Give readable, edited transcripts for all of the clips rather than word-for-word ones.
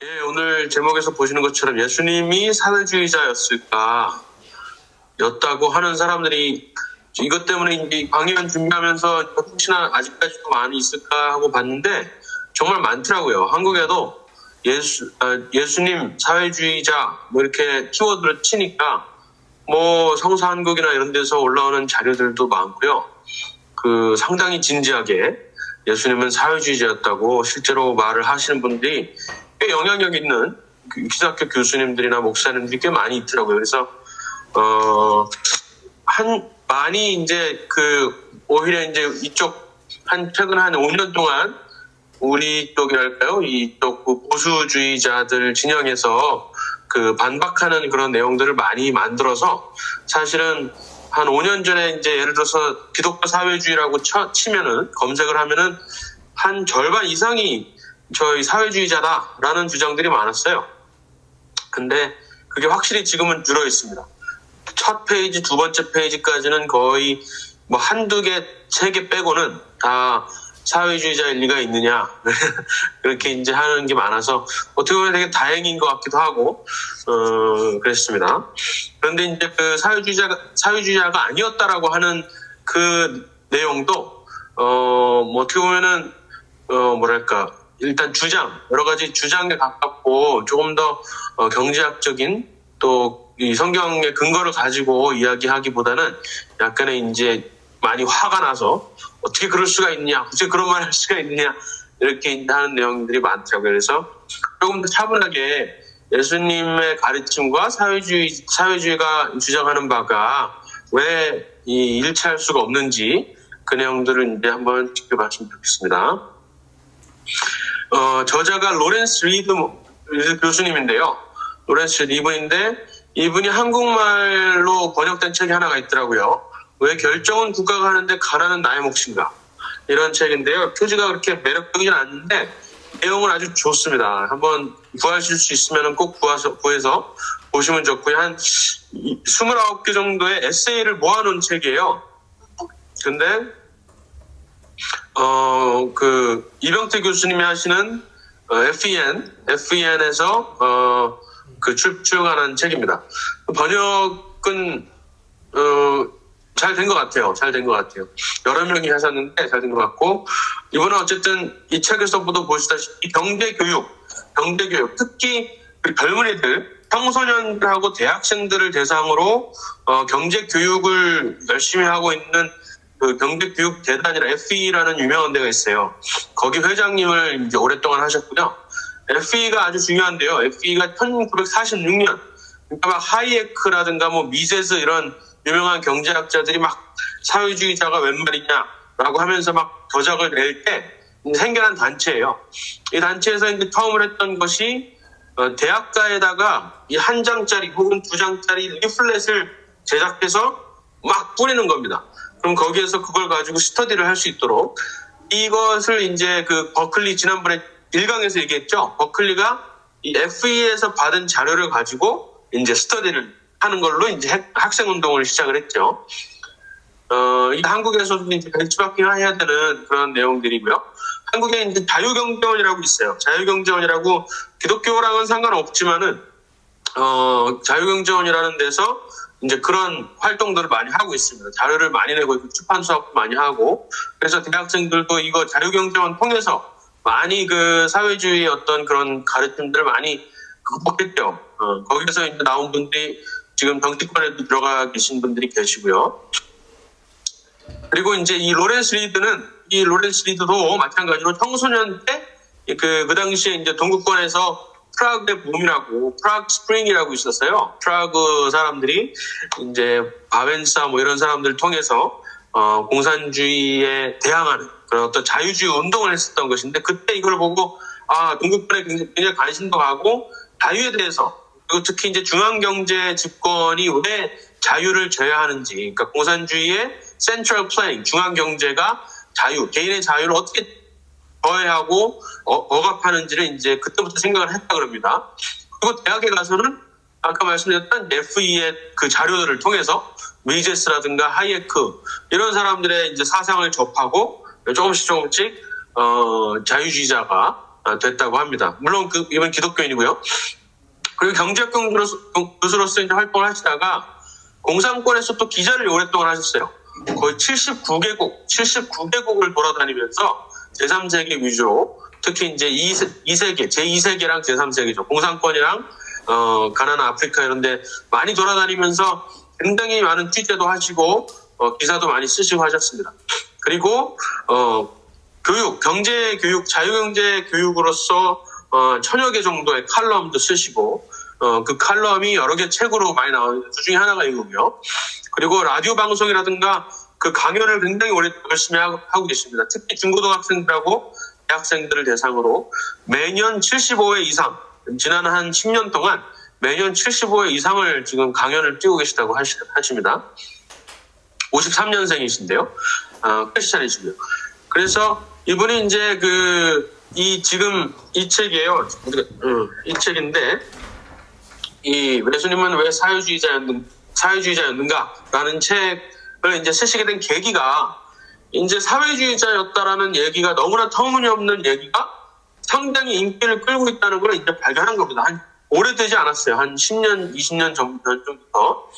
예, 오늘 제목에서 보시는 것처럼 예수님이 사회주의자였을까? 였다고 하는 사람들이 이것 때문에 이제 강연 준비하면서 혹시나 아직까지도 많이 있을까 하고 봤는데 정말 많더라고요. 한국에도 예수님 사회주의자 뭐 이렇게 키워드를 치니까 뭐 성서한국이나 이런 데서 올라오는 자료들도 많고요. 그 상당히 진지하게 예수님은 사회주의자였다고 실제로 말을 하시는 분들이 꽤 영향력 있는 기독교 교수님들이나 목사님들이 꽤 많이 있더라고요. 그래서 많이 이제 오히려 이제 이쪽 최근 한 5년 동안 우리 쪽이랄까요? 이쪽 보수주의자들 진영에서 반박하는 그런 내용들을 많이 만들어서 사실은 한 5년 전에 이제 예를 들어서 기독교 사회주의라고 치면은 검색을 하면은 한 절반 이상이 저희 사회주의자다라는 주장들이 많았어요. 근데 그게 확실히 지금은 줄어 있습니다. 첫 페이지, 두 번째 페이지까지는 거의 뭐 한두 개, 세 개 빼고는 다 사회주의자일 리가 있느냐. 그렇게 이제 하는 게 많아서 어떻게 보면 되게 다행인 것 같기도 하고, 그랬습니다. 그런데 이제 사회주의자가 아니었다라고 하는 그 내용도, 뭐 어떻게 보면은, 일단 여러 가지 주장에 가깝고 조금 더 경제학적인 또 이 성경의 근거를 가지고 이야기하기보다는 약간의 이제 많이 화가 나서 어떻게 그럴 수가 있냐, 어떻게 그런 말 할 수가 있느냐 이렇게 하는 내용들이 많더라고요. 그래서 조금 더 차분하게 예수님의 가르침과 사회주의가 주장하는 바가 왜 일치할 수가 없는지 그 내용들을 이제 한번 지켜봤으면 좋겠습니다. 저자가 로렌스 리드 교수님인데요. 로렌스 리브인데 이분이 한국말로 번역된 책이 하나가 있더라고요. 왜 결정은 국가가 하는데 가난은 나의 몫인가? 이런 책인데요. 표지가 그렇게 매력적이진 않는데 내용은 아주 좋습니다. 한번 구하실 수 있으면 꼭 구해서 보시면 좋고요. 한 29개 정도의 에세이를 모아놓은 책이에요. 근데 이병태 교수님이 하시는 FEN에서 출간한 책입니다. 번역은 잘 된 것 같아요. 여러 명이 하셨는데 잘 된 것 같고 이번에 어쨌든 이 책에서도 보시다시피 경제교육, 특히 젊은이들, 청소년들하고 대학생들을 대상으로 경제교육을 열심히 하고 있는 경제교육재단이라 FE라는 유명한 데가 있어요. 거기 회장님을 이제 오랫동안 하셨고요. FE가 아주 중요한데요. FE가 1946년, 그러니까 막 하이에크라든가 뭐 미세스 이런 유명한 경제학자들이 막 사회주의자가 웬 말이냐라고 하면서 막 저작을 낼 때 생겨난 단체예요. 이 단체에서 이제 처음을 했던 것이 대학가에다가 이 한 장짜리 혹은 두 장짜리 리플렛을 제작해서 막 뿌리는 겁니다. 그럼 거기에서 그걸 가지고 스터디를 할 수 있도록 이것을 이제 버클리 지난번에 1강에서 얘기했죠. 버클리가 이 FE에서 받은 자료를 가지고 이제 스터디를 하는 걸로 이제 학생 운동을 시작을 했죠. 한국에서도 이제 벤치마킹을 해야 되는 그런 내용들이고요. 한국에 이제 자유경제원이라고 있어요. 자유경제원이라고 기독교랑은 상관없지만은 자유경제원이라는 데서 이제 그런 활동들을 많이 하고 있습니다. 자료를 많이 내고 있고 출판 수업도 많이 하고 그래서 대학생들도 이거 자유경제원 통해서 많이 사회주의 어떤 그런 가르침들을 많이 극복했죠. 거기서 이제 나온 분들이 지금 정치권에도 들어가 계신 분들이 계시고요. 그리고 이제 이 로렌스 리드도 마찬가지로 청소년 때 그 당시에 이제 동구권에서 프라그의 봄이라고 프라그 스프링이라고 있었어요. 프라그 사람들이 이제 바벤사 뭐 이런 사람들을 통해서 공산주의에 대항하는 그런 어떤 자유주의 운동을 했었던 것인데 그때 이걸 보고 동구권에 굉장히 관심도 가고 자유에 대해서 그리고 특히 이제 중앙경제 집권이 왜 자유를 져야 하는지 그러니까 공산주의의 센트럴 플래닝 중앙경제가 개인의 자유를 어떻게 저해하고 억압하는지를 이제 그때부터 생각을 했다 그럽니다. 그리고 대학에 가서는 아까 말씀드렸던 FE의 그 자료들을 통해서 미제스라든가 하이에크 이런 사람들의 이제 사상을 접하고 조금씩 자유주의자가 됐다고 합니다. 물론 이번 기독교인이고요. 그리고 경제학교 교수로서 이제 활동을 하시다가 공산권에서 또 기자를 오랫동안 하셨어요. 거의 79개국을 돌아다니면서 제3세계 위주로 특히 이제 2세계, 제2세계랑 제3세계죠. 공산권이랑 가나나 아프리카 이런데 많이 돌아다니면서 굉장히 많은 취재도 하시고 기사도 많이 쓰시고 하셨습니다. 그리고 교육, 경제 교육, 자유경제 교육으로서 1000여 개 정도의 칼럼도 쓰시고 그 칼럼이 여러 개 책으로 많이 나오는데 그 중에 하나가 이거고요. 그리고 라디오 방송이라든가 그 강연을 굉장히 오래 열심히 하고 계십니다. 특히 중고등학생들하고 대학생들을 대상으로 매년 75회 이상, 지난 한 10년 동안 매년 75회 이상을 지금 강연을 띄우고 계시다고 하십니다. 53년생이신데요. 크리스찬이시고요. 그래서 이분이 이제 지금 이 책이에요. 이 책인데, 예수님은 왜 사회주의자였는가라는 책을 이제 쓰시게 된 계기가 이제 사회주의자였다라는 얘기가 너무나 터무니없는 얘기가 상당히 인기를 끌고 있다는 걸 이제 발견한 겁니다. 오래되지 않았어요. 한 10년, 20년 전부터.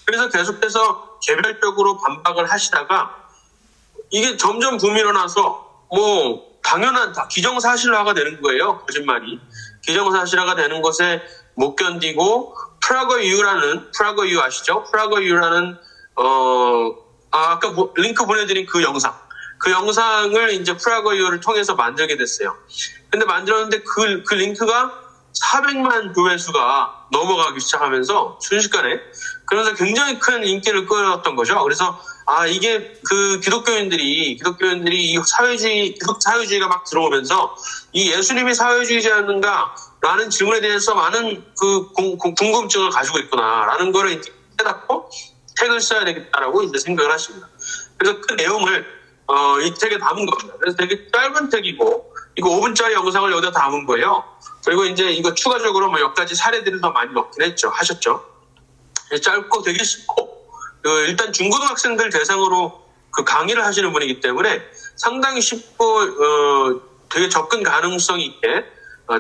그래서 계속해서 개별적으로 반박을 하시다가 이게 점점 붐이 일어나서 당연한 기정사실화가 되는 거예요. 거짓말이. 기정사실화가 되는 것에 못 견디고 프라거 이유 아시죠? 프라거 이유라는 아까 링크 보내드린 그 영상을 이제 프라거 이유를 통해서 만들게 됐어요. 근데 만들었는데 그 링크가 400만 조회수가 넘어가기 시작하면서 순식간에 그러면서 굉장히 큰 인기를 끌었던 거죠. 그래서 이게 기독교인들이 이 사회주의가 막 들어오면서 이 예수님이 사회주의자였는가라는 질문에 대해서 많은 궁금증을 가지고 있구나라는 거를 이제 깨닫고 책을 써야 되겠다라고 이제 생각을 하십니다. 그래서 그 내용을 이 책에 담은 겁니다. 그래서 되게 짧은 책이고 이거 5분짜리 영상을 여기다 담은 거예요. 그리고 이제 이거 추가적으로 몇 가지 사례들을 더 많이 넣긴 하셨죠. 짧고 되게 쉽고 일단 중고등학생들 대상으로 강의를 하시는 분이기 때문에 상당히 쉽고 되게 접근 가능성 있게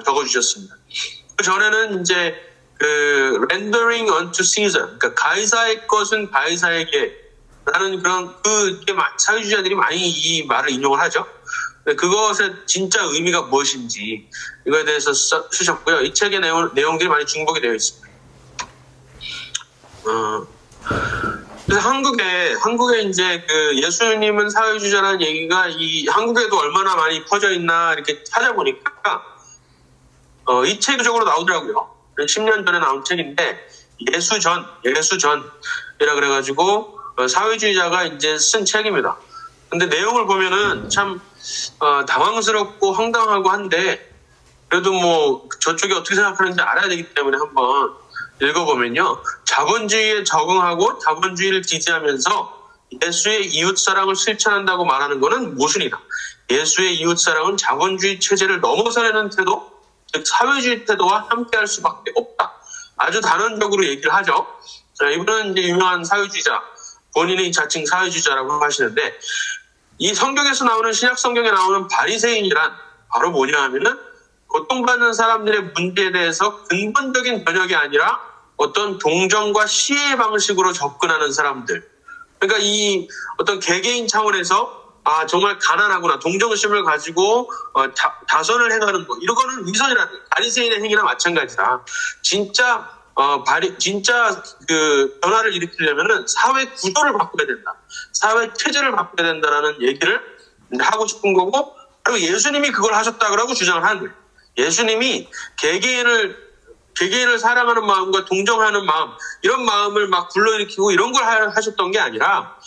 적어주셨습니다. 그 전에는 이제 rendering unto Caesar, 그러니까 가이사의 것은 가이사에게 라는 그런 사회주의자들이 많이 이 말을 인용을 하죠. 그것의 진짜 의미가 무엇인지 이거에 대해서 쓰셨고요. 이 책의 내용들이 많이 중복이 되어 있습니다. 그래서 한국에 이제 예수님은 사회주의자라는 얘기가 한국에도 얼마나 많이 퍼져 있나 이렇게 찾아보니까 이 책적으로 나오더라고요. 10년 전에 나온 책인데 예수전이라 그래가지고 사회주의자가 이제 쓴 책입니다. 근데 내용을 보면은 참 당황스럽고 황당하고 한데 그래도 저쪽이 어떻게 생각하는지 알아야 되기 때문에 한번 읽어보면요. 자본주의에 적응하고 자본주의를 지지하면서 예수의 이웃사랑을 실천한다고 말하는 것은 모순이다. 예수의 이웃사랑은 자본주의 체제를 넘어서려는 태도, 즉 사회주의 태도와 함께할 수밖에 없다. 아주 단언적으로 얘기를 하죠. 이분은 이제 유명한 사회주의자, 본인이 자칭 사회주의자라고 하시는데 이 성경에서 나오는 신약 성경에 나오는 바리새인이란 바로 뭐냐 하면은 고통받는 사람들의 문제에 대해서 근본적인 번역이 아니라 어떤 동정과 시의 방식으로 접근하는 사람들. 그러니까 이 어떤 개개인 차원에서 정말 가난하구나 동정심을 가지고 다선을 행하는 거 이거는 위선이라는 바리새인의 행위나 마찬가지다. 진짜 변화를 일으키려면은 사회 구조를 바꿔야 된다. 사회 체제를 바꿔야 된다라는 얘기를 하고 싶은 거고 바로 예수님이 그걸 하셨다고 주장을 하는 거예요. 예수님이 개개인을 사랑하는 마음과 동정하는 마음 이런 마음을 막 불러일으키고 이런 걸 하셨던 게 아니라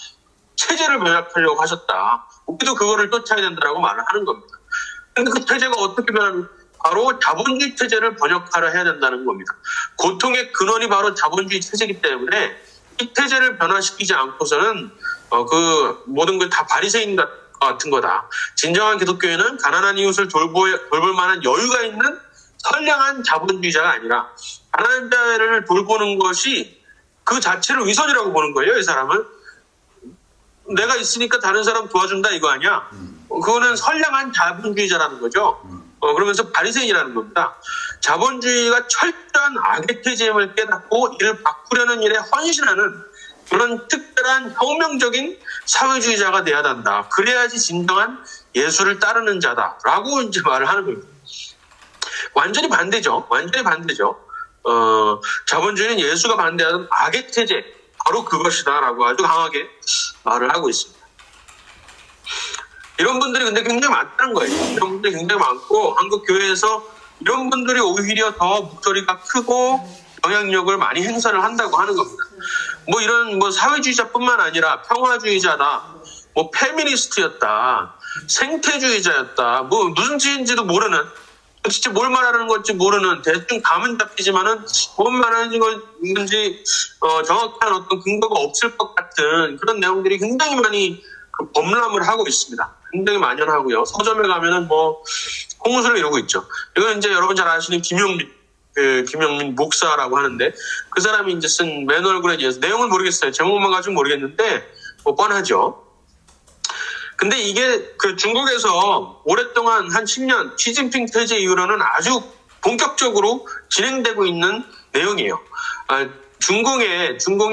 체제를 변혁하려고 하셨다. 우리도 그거를 쫓아야 된다라고 말을 하는 겁니다. 그런데 그 체제가 어떻게 변하면 바로 자본주의 체제를 번역하려 해야 된다는 겁니다. 고통의 근원이 바로 자본주의 체제이기 때문에 이 체제를 변화시키지 않고서는 모든 걸 다 바리새인 같은 거다. 진정한 기독교인은 가난한 이웃을 돌볼 만한 여유가 있는 선량한 자본주의자가 아니라 가난한 자를 돌보는 것이 그 자체를 위선이라고 보는 거예요. 이 사람은 내가 있으니까 다른 사람 도와준다 이거 아니야. 그거는 선량한 자본주의자라는 거죠. 그러면서 바리새인이라는 겁니다. 자본주의가 철저한 악의 태잼을 깨닫고 이를 바꾸려는 일에 헌신하는 그런 특별한 혁명적인 사회주의자가 돼야 한다. 그래야지 진정한 예수를 따르는 자다라고 이제 말을 하는 겁니다. 완전히 반대죠. 완전히 반대죠. 자본주의는 예수가 반대하는 악의 태제, 바로 그것이다라고 아주 강하게 말을 하고 있습니다. 이런 분들이 근데 굉장히 많다는 거예요. 이런 분들이 굉장히 많고 한국 교회에서 이런 분들이 오히려 더 목소리가 크고 영향력을 많이 행사를 한다고 하는 겁니다. 뭐 이런 뭐 사회주의자뿐만 아니라 평화주의자다, 뭐 페미니스트였다, 생태주의자였다, 뭐 무슨 뜻인지도 모르는, 진짜 뭘 말하는 건지 모르는, 대충 감은 잡히지만은 뭔 말하는 건지 정확한 어떤 근거가 없을 것 같은 그런 내용들이 굉장히 많이 범람을 하고 있습니다. 굉장히 만연하고요. 서점에 가면은 뭐 홍수를 이루고 있죠. 이건 이제 여러분 잘 아시는 김영민 목사라고 하는데, 그 사람이 이제 쓴 맨 얼굴에 대해서, 내용은 모르겠어요. 제목만 가지고 모르겠는데 뭐 뻔하죠. 근데 이게 그 중국에서 오랫동안 한 10년 시진핑 태제 이후로는 아주 본격적으로 진행되고 있는 내용이에요. 중공의 중국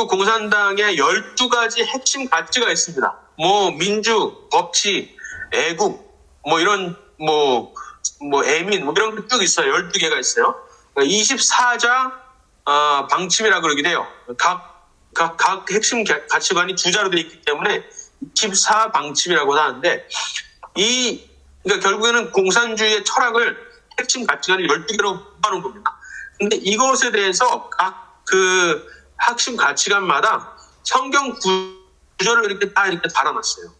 공산당의 12가지 핵심 가치가 있습니다. 뭐 민주, 법치, 애국, 뭐 이런 뭐 애민, 뭐 이런 게 쭉 있어요. 12개가 있어요. 24자 방침이라 그러기도 해요. 각 핵심 가치관이 두 자로 되어 있기 때문에 24방침이라고 하는데, 그러니까 결국에는 공산주의의 철학을 핵심 가치관을 12개로 뽑아놓은 겁니다. 근데 이것에 대해서 각 그 핵심 가치관마다 성경 구절을 이렇게 달아놨어요.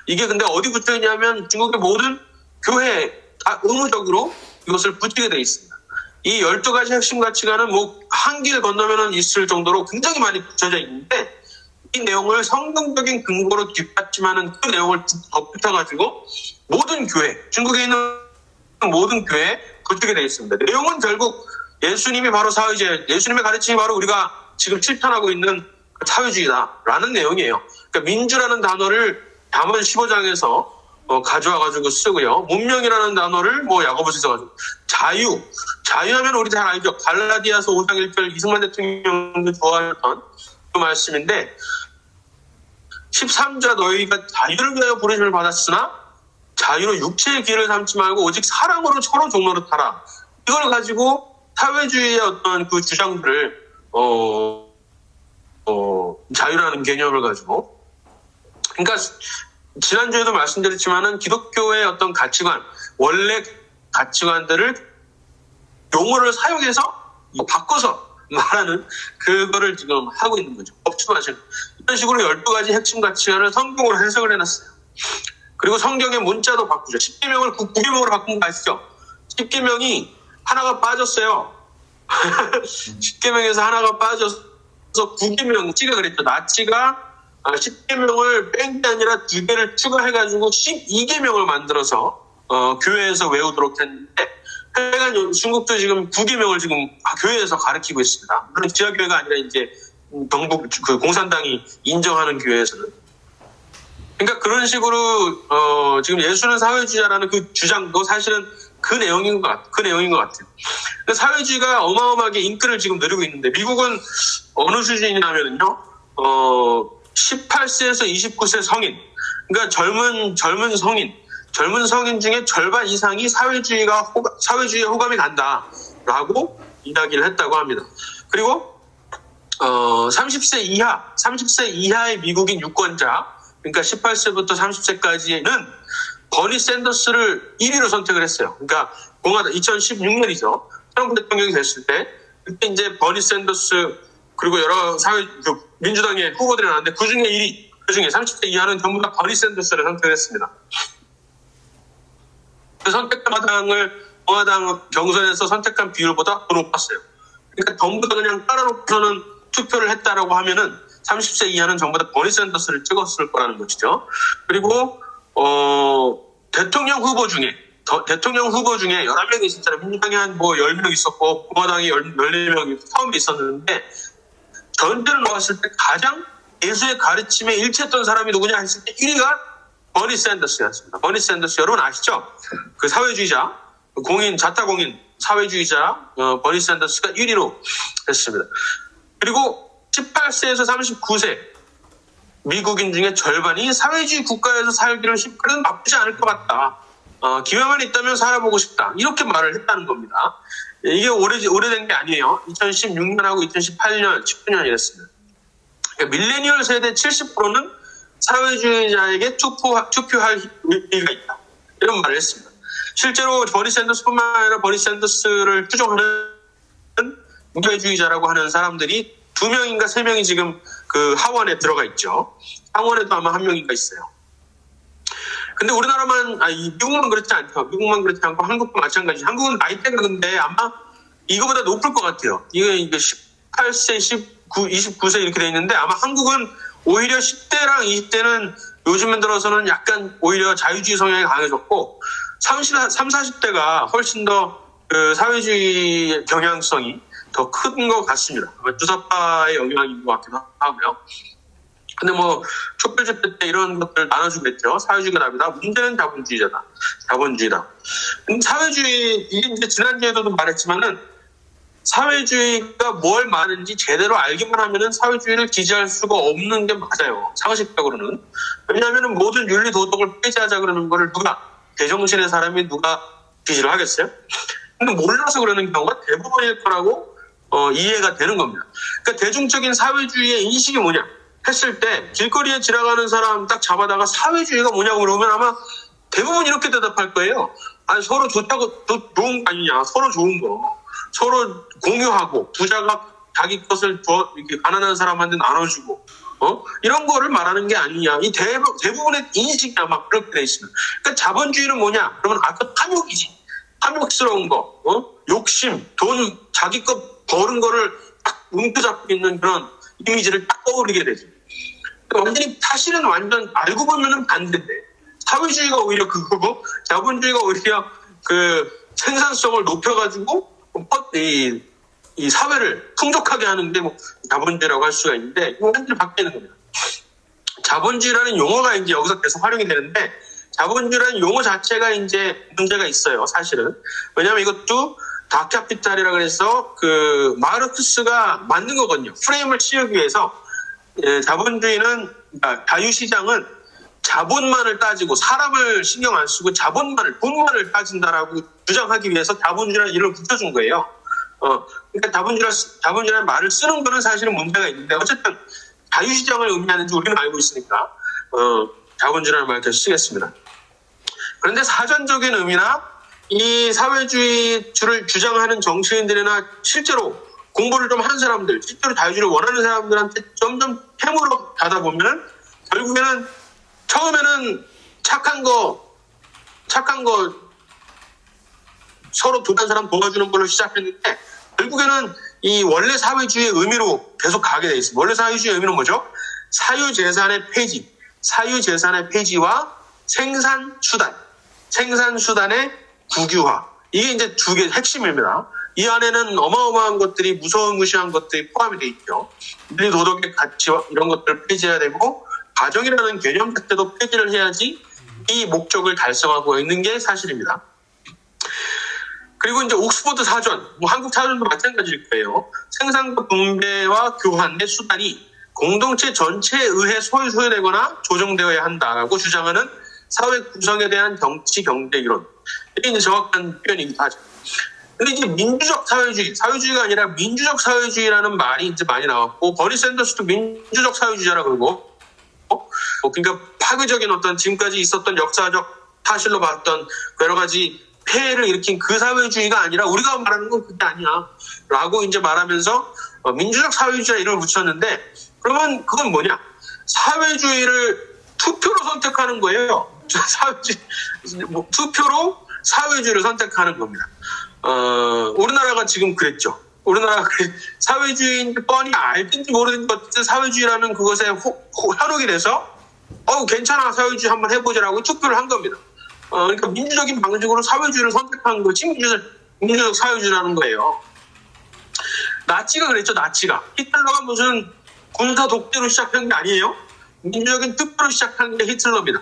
이게 근데 어디 붙여 있냐면 중국의 모든 교회에 다 의무적으로 이것을 붙이게 되어 있습니다. 이 12가지 핵심 가치관은 뭐 한 길 건너면은 있을 정도로 굉장히 많이 붙여져 있는데, 이 내용을 성경적인 근거로 뒷받침하는 그 내용을 덧붙여가지고 모든 교회, 중국에 있는 모든 교회에 붙이게 되어 있습니다. 내용은 결국 예수님이 바로 사회주의, 예수님의 가르침이 바로 우리가 지금 실천하고 있는 사회주의다라는 내용이에요. 그러니까 민주라는 단어를 잠언 15장에서 가져와가지고 쓰고요. 문명이라는 단어를 뭐 야고보서에서 가지고, 자유하면 우리 잘 알죠. 갈라디아서 5장 1절 이승만 대통령도 좋아했던 그 말씀인데, 13절 너희가 자유를 위하여 부르심을 받았으나 자유로 육체의 길을 삼지 말고 오직 사랑으로 서로 종노릇하라. 이걸 가지고 사회주의의 어떤 그 주장들을 자유라는 개념을 가지고, 그러니까 지난주에도 말씀드렸지만은 기독교의 어떤 가치관, 원래 가치관들을 용어를 사용해서 바꿔서 말하는 그거를 지금 하고 있는 거죠. 법치화하시는. 이런 식으로 12가지 핵심 가치관을 성경으로 해석을 해놨어요. 그리고 성경의 문자도 바꾸죠. 10계명을 9계명으로 바꾼 거 아시죠? 10계명이 하나가 빠졌어요. 10계명에서 하나가 빠져서 9계명, 나치가 그랬죠. 나치가 10계명을 뺀 게 아니라 2개를 추가해가지고 12계명을 만들어서 교회에서 외우도록 했는데, 하여간 중국도 지금 9계명을 지금 교회에서 가르치고 있습니다. 물론 지하교회가 아니라 이제 정부 그 공산당이 인정하는 교회에서는. 그러니까 그런 식으로 지금 예수는 사회주의자라는 그 주장도 사실은 그 내용인 것 같아요. 사회주의가 어마어마하게 인기를 지금 누리고 있는데, 미국은 어느 수준이냐면요, 18세에서 29세 성인, 그러니까 젊은 성인 중에 절반 이상이 사회주의에 호감이 간다라고 이야기를 했다고 합니다. 그리고 30세 이하의 미국인 유권자, 그러니까 18세부터 30세까지는 버니 샌더스를 1위로 선택을 했어요. 그러니까 2016년이죠. 트럼프 대통령이 됐을 때, 그때 이제 버니 샌더스 그리고 여러 민주당의 후보들이 나왔는데, 그 중에 1위, 그 중에 30세 이하는 전부 다 버니 샌더스를 선택했습니다. 그 선택한 공화당 경선에서 선택한 비율보다 더 높았어요. 그러니까 전부 다 그냥 깔아놓고서는 투표를 했다라고 하면은 30세 이하는 전부 다 버니 샌더스를 찍었을 거라는 것이죠. 그리고 대통령 후보 중에 11명이 있었잖아요. 민주당이 한 10명 있었고 공화당이 14명이 처음에 있었는데, 전체를 놓았을 때 가장 예수의 가르침에 일치했던 사람이 누구냐 했을 때 1위가 버니 샌더스였습니다. 버니 샌더스 여러분 아시죠? 그 사회주의자, 자타 공인 사회주의자 버니 샌더스가 1위로 했습니다. 그리고 18세에서 39세 미국인 중에 절반이 사회주의 국가에서 살기를 그래도 나쁘지 않을 것 같다. 기회만 있다면 살아보고 싶다. 이렇게 말을 했다는 겁니다. 이게 오래된 게 아니에요. 2016년하고 2018년, 19년 이랬습니다. 그러니까 밀레니얼 세대 70%는 사회주의자에게 투표할 의의가 있다. 이런 말을 했습니다. 실제로 버니 샌더스뿐만 아니라 버니 샌더스를 추종하는 사회주의자라고 하는 사람들이 2명인가 3명이 지금 그 하원에 들어가 있죠. 하원에도 아마 1명인가 있어요. 근데 우리나라만, 미국만 그렇지 않죠. 미국만 그렇지 않고 한국도 마찬가지. 한국은 나이대가 근데 아마 이거보다 높을 것 같아요. 이게 18세, 29세 이렇게 돼 있는데 아마 한국은 오히려 10대랑 20대는 요즘 들어서는 약간 오히려 자유주의 성향이 강해졌고 30, 40대가 훨씬 더 그 사회주의 경향성이 더 큰 것 같습니다. 주사파의 영향인 것 같기도 하고요. 근데 뭐 촛불 집회 때 이런 것들 나눠주겠죠. 사회주의가 답이다. 문제는 자본주의자다. 자본주의다. 사회주의 이게 이제 지난주에도 말했지만은 사회주의가 뭘 말하는지 제대로 알기만 하면은 사회주의를 지지할 수가 없는 게 맞아요. 상식적으로는. 왜냐하면은 모든 윤리 도덕을 폐지하자 그러는 거를 제정신의 사람이 누가 지지를 하겠어요? 근데 몰라서 그러는 경우가 대부분일 거라고 이해가 되는 겁니다. 그러니까 대중적인 사회주의의 인식이 뭐냐 했을 때 길거리에 지나가는 사람 딱 잡아다가 사회주의가 뭐냐고 물으면 아마 대부분 이렇게 대답할 거예요. 아니 서로 좋다고 좋은 거 아니냐. 서로 좋은 거. 서로 공유하고 부자가 자기 것을 이렇게 가난한 사람한테 나눠주고 이런 거를 말하는 게 아니냐. 이 대부분의 인식이 아마 그렇게 돼 있습니다. 그러니까 자본주의는 뭐냐? 그러면 아까 탐욕이지. 탐욕스러운 거, 욕심, 돈, 자기 것 버는 거를 딱 움켜잡고 있는 그런 이미지를 딱 떠오르게 되죠. 완전히 사실은 완전 알고 보면은 반대인데 사회주의가 오히려 그거고 자본주의가 오히려 그 생산성을 높여가지고 이 사회를 풍족하게 하는데 뭐 자본주의라고 할 수가 있는데 이거 완전히 바뀌는 겁니다. 자본주의라는 용어가 이제 여기서 계속 활용이 되는데 자본주의라는 용어 자체가 이제 문제가 있어요. 사실은. 왜냐하면 이것도 다캐피탈이라고 해서 그 마르크스가 만든 거거든요. 프레임을 씌우기 위해서 자본주의는 그러니까 자유시장은 자본만을 따지고 사람을 신경 안 쓰고 돈만을 따진다라고 주장하기 위해서 자본주의라는 이름을 붙여준 거예요. 그러니까 자본주의라는 말을 쓰는 거는 사실은 문제가 있는데 어쨌든 자유시장을 의미하는지 우리는 알고 있으니까 자본주의라는 말을 계속 쓰겠습니다. 그런데 사전적인 의미나 이 사회주의를 주장하는 정치인들이나 실제로 공부를 좀 한 사람들, 실제로 자유주의를 원하는 사람들한테 점점 패물어 가다 보면은 결국에는 처음에는 착한 거 서로 다른 사람 도와주는 걸로 시작했는데 결국에는 이 원래 사회주의의 의미로 계속 가게 돼 있습니다. 원래 사회주의의 의미는 뭐죠? 사유재산의 폐지와 생산수단의 국유화. 이게 이제 두 개 핵심입니다. 이 안에는 어마어마한 것들이 무시한 것들이 포함이 돼 있죠. 윤리 도덕의 가치와 이런 것들을 폐지해야 되고 가정이라는 개념 자체도 폐지를 해야지 이 목적을 달성하고 있는 게 사실입니다. 그리고 이제 옥스퍼드 사전, 한국 사전도 마찬가지일 거예요. 생산과 분배와 교환의 수단이 공동체 전체에 의해 소유되거나 조정되어야 한다고 주장하는 사회 구성에 대한 정치 경제 이론. 이게 이제 정확한 표현이기도 하죠. 근데 이제 민주적 사회주의가 아니라 민주적 사회주의라는 말이 이제 많이 나왔고, 버니 샌더스도 민주적 사회주의자라고 그러고, 그러니까 파괴적인 어떤 지금까지 있었던 역사적 사실로 봤던 여러 가지 폐해를 일으킨 그 사회주의가 아니라 우리가 말하는 건 그게 아니야. 라고 이제 말하면서 민주적 사회주의자 이름을 붙였는데, 그러면 그건 뭐냐? 사회주의를 투표로 선택하는 거예요. 투표로 사회주의를 선택하는 겁니다. 우리나라가 지금 그랬죠. 우리나라가 사회주의인지 뻔히 알든지 모르든지 어쨌든 사회주의라는 그것에 현혹이 돼서 괜찮아 사회주의 한번 해보자라고 투표를 한 겁니다. 그러니까 민주적인 방식으로 사회주의를 선택한 것이 민주적 사회주의라는 거예요. 나치가 그랬죠. 나치가. 히틀러가 무슨 군사 독재로 시작한 게 아니에요. 민주적인 투표로 시작한 게 히틀러입니다.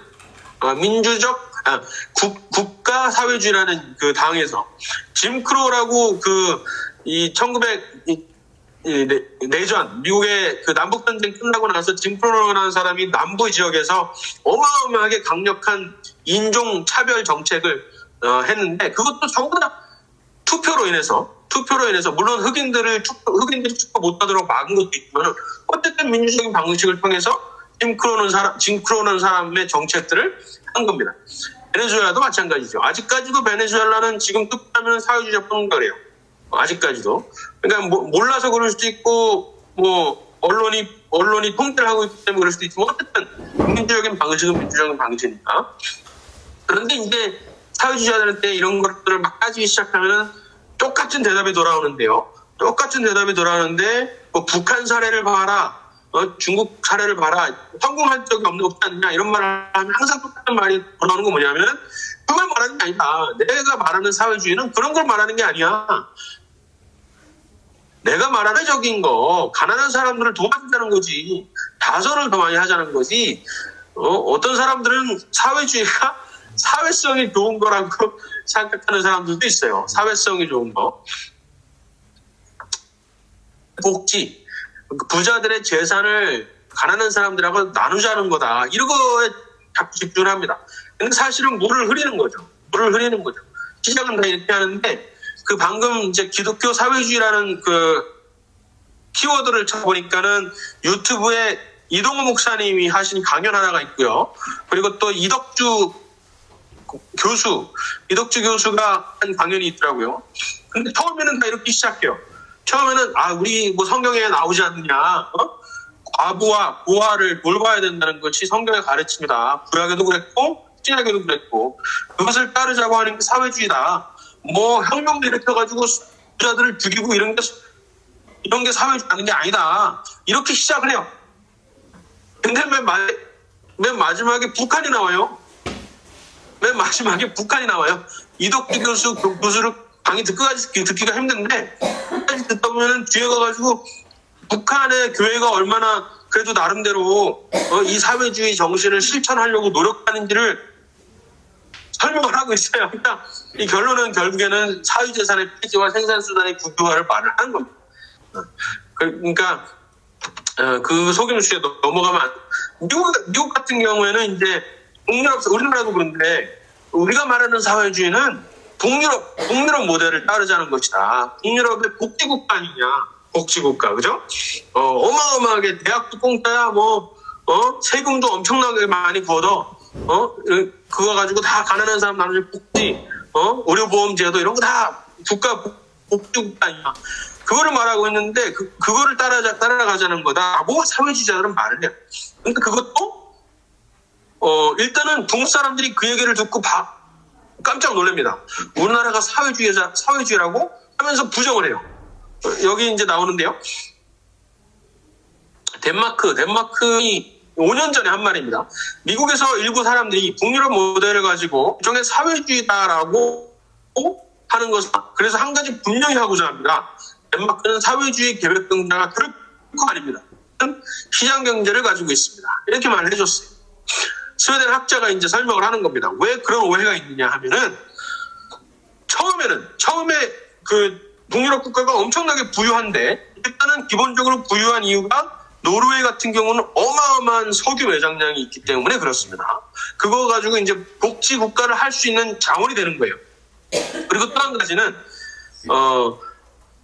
국가 사회주의라는 그 당에서 짐 크로라고 이 1900 내전 미국의 그 남북 전쟁 끝나고 나서 짐 크로라는 사람이 남부 지역에서 어마어마하게 강력한 인종 차별 정책을 했는데 그것도 전부 다 투표로 인해서 물론 흑인들이 투표 못하도록 막은 것도 있지만 어쨌든 민주적인 방식을 통해서 짐 크로는 사람의 정책들을 한 겁니다. 베네수엘라도 마찬가지죠. 아직까지도 베네수엘라는 지금 투표하면 사회주의자 뽑는다 그래요. 아직까지도. 그러니까 몰라서 그럴 수도 있고 언론이 통제를 하고 있기 때문에 그럴 수도 있지만 어쨌든 민주적인 방식은 민주적인 방식이니까. 그런데 이제 사회주의자들한테 이런 것들을 막 따지기 시작하면 똑같은 대답이 돌아오는데요. 북한 사례를 봐라. 중국 사례를 봐라. 성공한 적이 없지 않냐 이런 말을 하면 항상 똑같은 말이 돌아오는 건 뭐냐면 그걸 말하는 게 아니다. 내가 말하는 사회주의는 그런 걸 말하는 게 아니야. 내가 말하는 적인 거 가난한 사람들을 도와주자는 거지. 다선을 더 많이 하자는 거지. 어떤 사람들은 사회주의가 사회성이 좋은 거라고 생각하는 사람들도 있어요. 사회성이 좋은 거. 복지. 부자들의 재산을 가난한 사람들하고 나누자는 거다. 이런 거에 자꾸 집중을 합니다. 근데 사실은 물을 흐리는 거죠. 시작은 다 이렇게 하는데 방금 이제 기독교 사회주의라는 키워드를 쳐보니까는 유튜브에 이동호 목사님이 하신 강연 하나가 있고요. 그리고 또 이덕주 교수가 한 강연이 있더라고요. 근데 처음에는 다 이렇게 시작해요. 처음에는 우리 성경에 나오지 않느냐, 과부와 고아를 돌봐야 된다는 것이 성경의 가르침이다. 구약에도 그랬고 신약에도 그랬고 그것을 따르자고 하는 게 사회주의다. 혁명도 일으켜가지고 부자들을 죽이고 이런 게 사회주의 하는 게 아니다. 이렇게 시작을 해요. 근데 맨 마지막에 북한이 나와요. 이덕주 교수를 강의 듣기가 힘든데 끝까지 듣다 보면 뒤에 가가지고 북한의 교회가 얼마나 그래도 나름대로 이 사회주의 정신을 실천하려고 노력하는지를 설명을 하고 있어요. 그러니까 이 결론은 결국에는 사유재산의 폐지와 생산수단의 국유화를 말을 하는 겁니다. 그러니까 그 속임수에 넘어가면 미국 같은 경우에는 이제 우리나라도 그런데 우리가 말하는 사회주의는 북유럽 모델을 따르자는 것이다. 북유럽의 복지국가 아니냐. 복지국가, 그죠? 어마어마하게 대학도 공짜야, 세금도 엄청나게 많이 걷어. 그거 가지고 다 가난한 사람 나누는 복지, 의료보험제도 이런 거 다 국가 복지국가 아니야. 그거를 말하고 있는데 그거를 따라가자는 거다. 사회주의자들은 말을 해요. 근데 그것도 일단은 중국 사람들이 그 얘기를 듣고 깜짝 놀랍니다. 우리나라가 사회주의라고 하면서 부정을 해요. 여기 이제 나오는데요. 덴마크이 5년 전에 한 말입니다. 미국에서 일부 사람들이 북유럽 모델을 가지고 일종의 사회주의다라고 하는 것은 그래서 한 가지 분명히 하고자 합니다. 덴마크는 사회주의 계획경제가 결코 아닙니다. 시장 경제를 가지고 있습니다. 이렇게 말을 해줬어요. 스웨덴 학자가 이제 설명을 하는 겁니다. 왜 그런 오해가 있느냐 하면은 처음에 북유럽 국가가 엄청나게 부유한데 일단은 기본적으로 부유한 이유가 노르웨이 같은 경우는 어마어마한 석유 매장량이 있기 때문에 그렇습니다. 그거 가지고 이제 복지 국가를 할 수 있는 자원이 되는 거예요. 그리고 또 한 가지는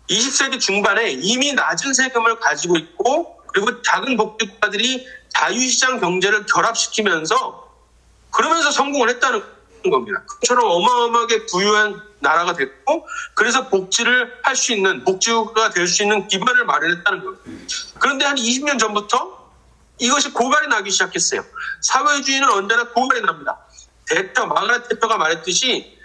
20세기 중반에 이미 낮은 세금을 가지고 있고 그리고 작은 복지 국가들이 자유시장 경제를 결합시키면서 그러면서 성공을 했다는 겁니다. 그처럼 어마어마하게 부유한 나라가 됐고 그래서 복지를 할 수 있는 복지국가가 될 수 있는 기반을 마련했다는 거예요. 그런데 한 20년 전부터 이것이 고갈이 나기 시작했어요. 사회주의는 언제나 고갈이 납니다. 마가렛 대처가 말했듯이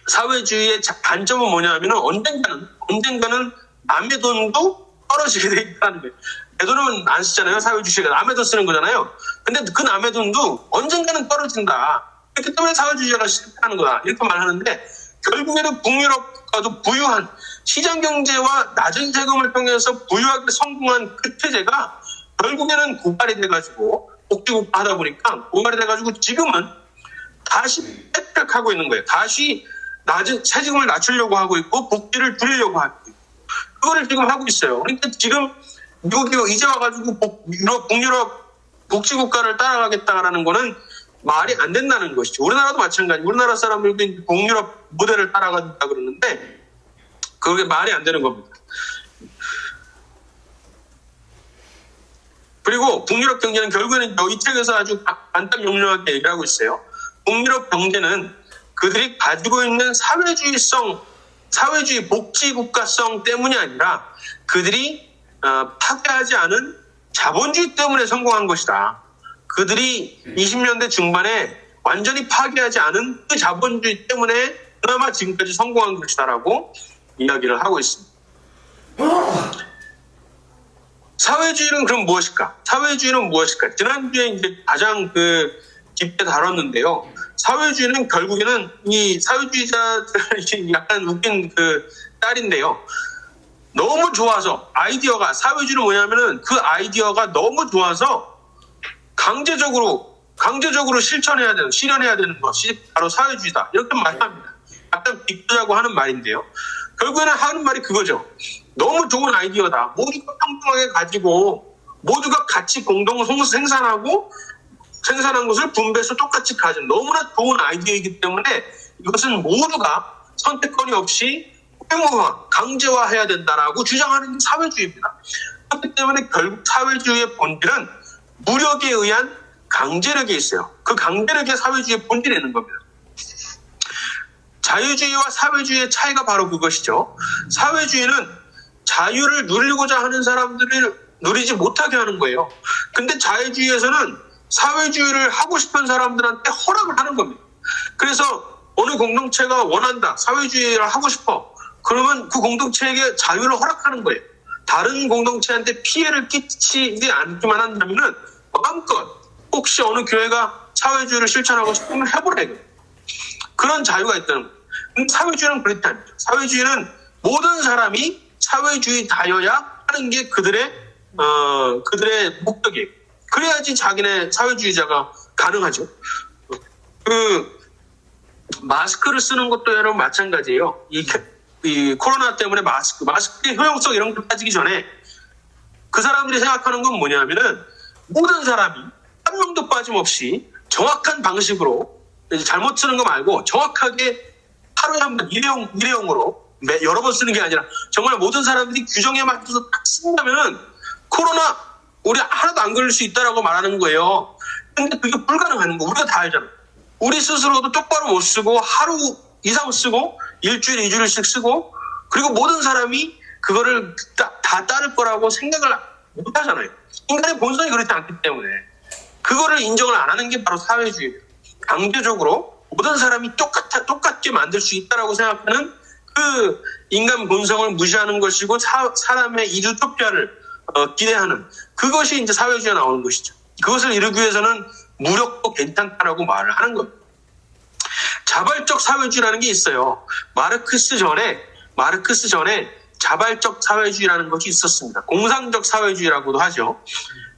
사회주의의 단점은 뭐냐면 언젠가는 남의 돈도 떨어지게 돼 있다는 거예요. 내 돈은 안 쓰잖아요. 사회주의가 남의 돈 쓰는 거잖아요. 근데 그 남의 돈도 언젠가는 떨어진다. 그렇기 때문에 사회주의자가 실패하는 거다. 이렇게 말하는데 결국에는 북유럽 국가도 부유한 시장 경제와 낮은 세금을 통해서 부유하게 성공한 그 체제가 결국에는 고갈이 돼가지고 복지국가 하다 보니까 고갈이 돼가지고 지금은 다시 빽빽하고 있는 거예요. 다시 낮은 세금을 낮추려고 하고 있고 복지를 줄이려고 하고 있고 그거를 지금 하고 있어요. 그러니까 지금 미국이 이제 와가지고 북유럽 복지국가를 따라가겠다라는 거는 말이 안 된다는 것이죠. 우리나라도 마찬가지. 우리나라 사람들도 북유럽 모델을 따라간다 그러는데 그게 말이 안 되는 겁니다. 그리고 북유럽 경제는 결국에는 이 책에서 아주 간단 명료하게 얘기를 하고 있어요. 북유럽 경제는 그들이 가지고 있는 사회주의 복지국가성 때문이 아니라 그들이 파괴하지 않은 자본주의 때문에 성공한 것이다. 그들이 20년대 중반에 완전히 파괴하지 않은 그 자본주의 때문에 그나마 지금까지 성공한 것이다라고 이야기를 하고 있습니다. 사회주의는 그럼 무엇일까? 사회주의는 무엇일까? 지난주에 이제 가장 깊게 다뤘는데요. 사회주의는 결국에는 이 사회주의자들이 약간 웃긴 딸인데요. 너무 좋아서 아이디어가 사회주의는 뭐냐면은 그 아이디어가 너무 좋아서 강제적으로 실현해야 되는 것이 바로 사회주의다. 이렇게 말합니다. 약간 비꼬자고 하는 말인데요. 결국에는 하는 말이 그거죠. 너무 좋은 아이디어다. 모두가 평등하게 가지고 모두가 같이 공동 생산한 것을 분배해서 똑같이 가진 너무나 좋은 아이디어이기 때문에 이것은 모두가 선택권이 없이 의무화, 강제화해야 된다라고 주장하는 게 사회주의입니다. 그렇기 때문에 결국 사회주의의 본질은 무력에 의한 강제력이 있어요. 그 강제력이 사회주의의 본질이 있는 겁니다. 자유주의와 사회주의의 차이가 바로 그것이죠. 사회주의는 자유를 누리고자 하는 사람들을 누리지 못하게 하는 거예요. 근데 자유주의에서는 사회주의를 하고 싶은 사람들한테 허락을 하는 겁니다. 그래서 어느 공동체가 원한다, 사회주의를 하고 싶어. 그러면 그 공동체에게 자유를 허락하는 거예요. 다른 공동체한테 피해를 끼치지 않기만 한다면은 마음껏 혹시 어느 교회가 사회주의를 실천하고 싶으면 해보래요. 그런 자유가 있다는 거예요. 근데 사회주의는 그렇지 않죠. 사회주의는 모든 사람이 사회주의다여야 하는 게 그들의 목적이에요. 그래야지 자기네 사회주의자가 가능하죠. 마스크를 쓰는 것도 여러분 마찬가지예요. 이 코로나 때문에 마스크의 효용성 이런 걸 따지기 전에 그 사람들이 생각하는 건 뭐냐면은 모든 사람이 한 명도 빠짐없이 정확한 방식으로 잘못 쓰는 거 말고 정확하게 하루에 한 번 일회용으로 여러 번 쓰는 게 아니라 정말 모든 사람들이 규정에 맞춰서 딱 쓴다면은 코로나 우리 하나도 안 걸릴 수 있다라고 말하는 거예요. 근데 그게 불가능한 거 우리가 다 알잖아요. 우리 스스로도 똑바로 못 쓰고 하루 이상 쓰고 일주일, 2주일씩 쓰고 그리고 모든 사람이 그거를 다 따를 거라고 생각을 못 하잖아요. 인간의 본성이 그렇지 않기 때문에 그거를 인정을 안 하는 게 바로 사회주의예요. 강제적으로 모든 사람이 똑같게 만들 수 있다라고 생각하는 그 인간 본성을 무시하는 것이고 사람의 이주토피아를 기대하는 그것이 이제 사회주의가 나오는 것이죠. 그것을 이루기 위해서는 무력도 괜찮다라고 말을 하는 겁니다. 자발적 사회주의라는 게 있어요. 마르크스 전에 자발적 사회주의라는 것이 있었습니다. 공상적 사회주의라고도 하죠.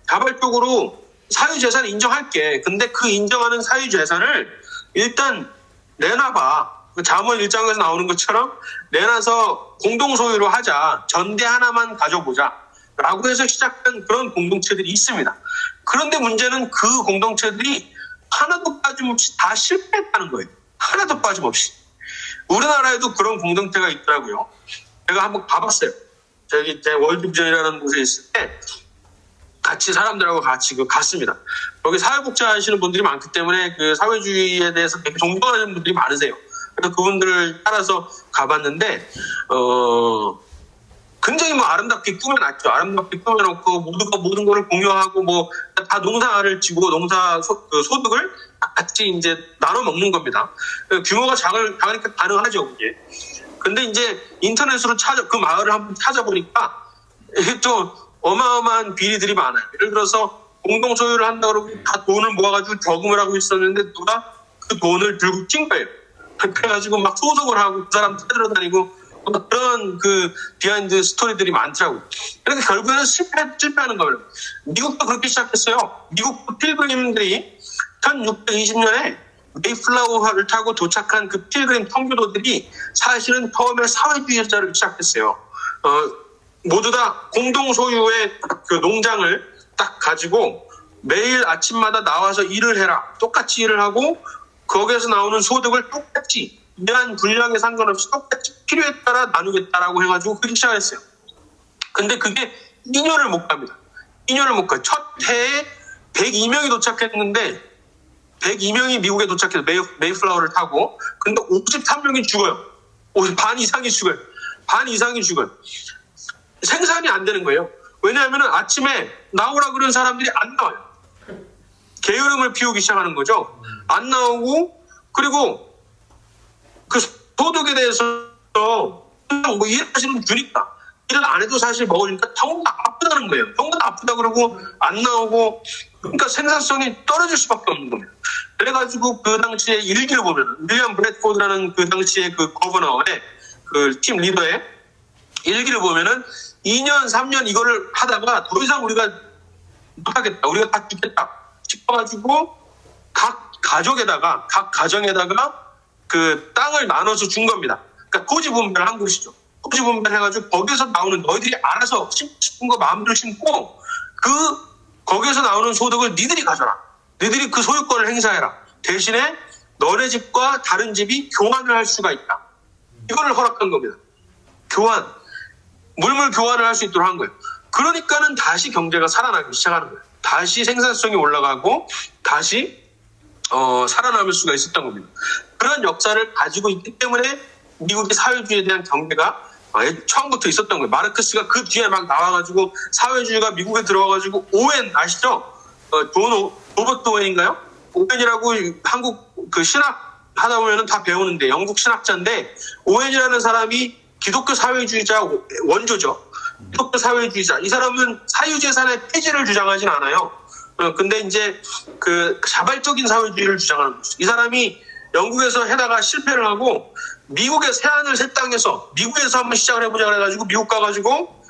자발적으로 사유재산을 인정할게. 근데 그 인정하는 사유재산을 일단 내놔봐. 잠언 1장에서 나오는 것처럼 내놔서 공동소유로 하자. 전대 하나만 가져보자. 라고 해서 시작한 그런 공동체들이 있습니다. 그런데 문제는 그 공동체들이 하나도 빠짐없이 다 실패했다는 거예요. 하나도 빠짐없이. 우리나라에도 그런 공동체가 있더라고요. 제가 한번 가봤어요. 저기 제 월드비전이라는 곳에 있을 때 같이 사람들하고 같이 갔습니다. 거기 사회복지 하시는 분들이 많기 때문에 그 사회주의에 대해서 되게 존경하는 분들이 많으세요. 그래서 그분들을 따라서 가봤는데 굉장히 아름답게 꾸며놨죠. 아름답게 꾸며놓고 모두가 모든 거를 공유하고 다 농사를 지고 농사 소득을 같이 이제 나눠 먹는 겁니다. 규모가 작으니까 가능하죠, 그게. 근데 이제 인터넷으로 그 마을을 한번 찾아보니까 이게 또 어마어마한 비리들이 많아요. 예를 들어서 공동 소유를 한다고 그러고 다 돈을 모아가지고 저금을 하고 있었는데 누가 그 돈을 들고 튄 거예요. 그래가지고 막 소송을 하고 그 사람 찾으러 다니고 그런 그 비하인드 스토리들이 많더라고요. 그러니까 결국에는 실패하는 거예요. 미국도 그렇게 시작했어요. 미국도 필그림들이 1620년에 메이플라워를 타고 도착한 그 필그림 통교도들이 사실은 처음에 사회주의자를 시작했어요. 모두 다 공동 소유의 그 농장을 딱 가지고 매일 아침마다 나와서 일을 해라. 똑같이 일을 하고 거기에서 나오는 소득을 똑같이 이러한 분량에 상관없이 똑같이 필요에 따라 나누겠다라고 해가지고 그렇게 시작했어요. 근데 그게 2년을 못 갑니다. 2년을 못 가요. 첫 해에 102명이 도착했는데 102명이 미국에 도착해서 메이플라워를 타고 근데 53명이 죽어요. 반 이상이 죽어요. 반 이상이 죽어요. 생산이 안 되는 거예요. 왜냐하면 아침에 나오라 그런 사람들이 안 나와요. 게으름을 피우기 시작하는 거죠. 안 나오고 그리고 그 소득에 대해서 뭐 일하시는 주니까 일을 안 해도 사실 먹으니까 전부 다 아프다는 거예요. 전부 다 아프다 그러고 안 나오고 그러니까 생산성이 떨어질 수밖에 없는 겁니다. 그래가지고 그 당시에 일기를 보면 윌리엄 브래드포드라는 그 당시에 그 거버너의 그 팀 리더의 일기를 보면은 2년 3년 이거를 하다가 더 이상 우리가 못하겠다. 우리가 다 죽겠다 싶어가지고 각 가정에다가 그 땅을 나눠서 준 겁니다. 그러니까 고지분배를 한 것이죠. 고지분배를 해가지고 거기서 나오는 너희들이 알아서 심고 싶은 거 마음대로 심고 거기에서 나오는 소득을 니들이 가져라. 니들이 그 소유권을 행사해라. 대신에 너네 집과 다른 집이 교환을 할 수가 있다. 이거를 허락한 겁니다. 물물 교환을 할 수 있도록 한 거예요. 그러니까는 다시 경제가 살아나기 시작하는 거예요. 다시 생산성이 올라가고 다시 살아남을 수가 있었던 겁니다. 그런 역사를 가지고 있기 때문에 미국의 사회주의에 대한 경계가 처음부터 있었던 거예요. 마르크스가 그 뒤에 막 나와가지고 사회주의가 미국에 들어와가지고 오웬 아시죠? 로버트 오웬인가요? 오웬이라고 한국 그 신학 하다 보면은 다 배우는데 영국 신학자인데 오웬이라는 사람이 기독교 사회주의자 원조죠. 기독교 사회주의자. 이 사람은 사유재산의 폐지를 주장하진 않아요. 근데 이제 그 자발적인 사회주의를 주장하는 거죠. 이 사람이 영국에서 해다가 실패를 하고 미국의 새하늘 새 땅에서 미국에서 한번 시작을 해보자 그래가지고 미국 가가지고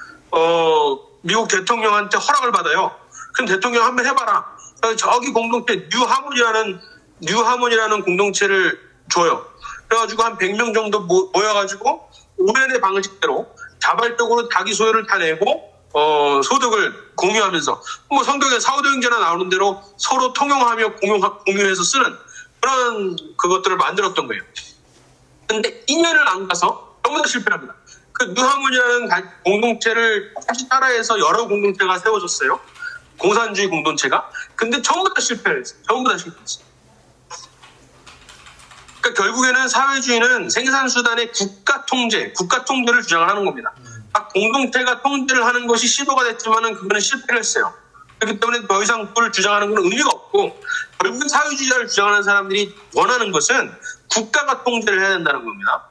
미국 대통령한테 허락을 받아요. 그럼 대통령 한번 해봐라. 저기 공동체 뉴하몬이라는 공동체를 줘요. 그래가지고 한 100명 정도 모여가지고 오웬의 방식대로 자발적으로 자기 소유를 다 내고 소득을 공유하면서 뭐 성경에 사도행전에 나오는 대로 서로 통용하며 공유해서 쓰는 그런 그것들을 만들었던 거예요. 근데 2년을 안 가서 전부 다 실패합니다. 그 뉴하몬이라는 공동체를 다시 따라해서 여러 공동체가 세워졌어요. 공산주의 공동체가. 근데 전부 다 실패했어요. 전부 다 실패했어요. 그러니까 결국에는 사회주의는 생산수단의 국가 통제를 주장을 하는 겁니다. 각 공동체가 통제를 하는 것이 시도가 됐지만은 그거는 실패를 했어요. 그렇기 때문에 더 이상 그걸 주장하는 건 의미가 없고 결국은 사회주의자를 주장하는 사람들이 원하는 것은 국가가 통제를 해야 된다는 겁니다.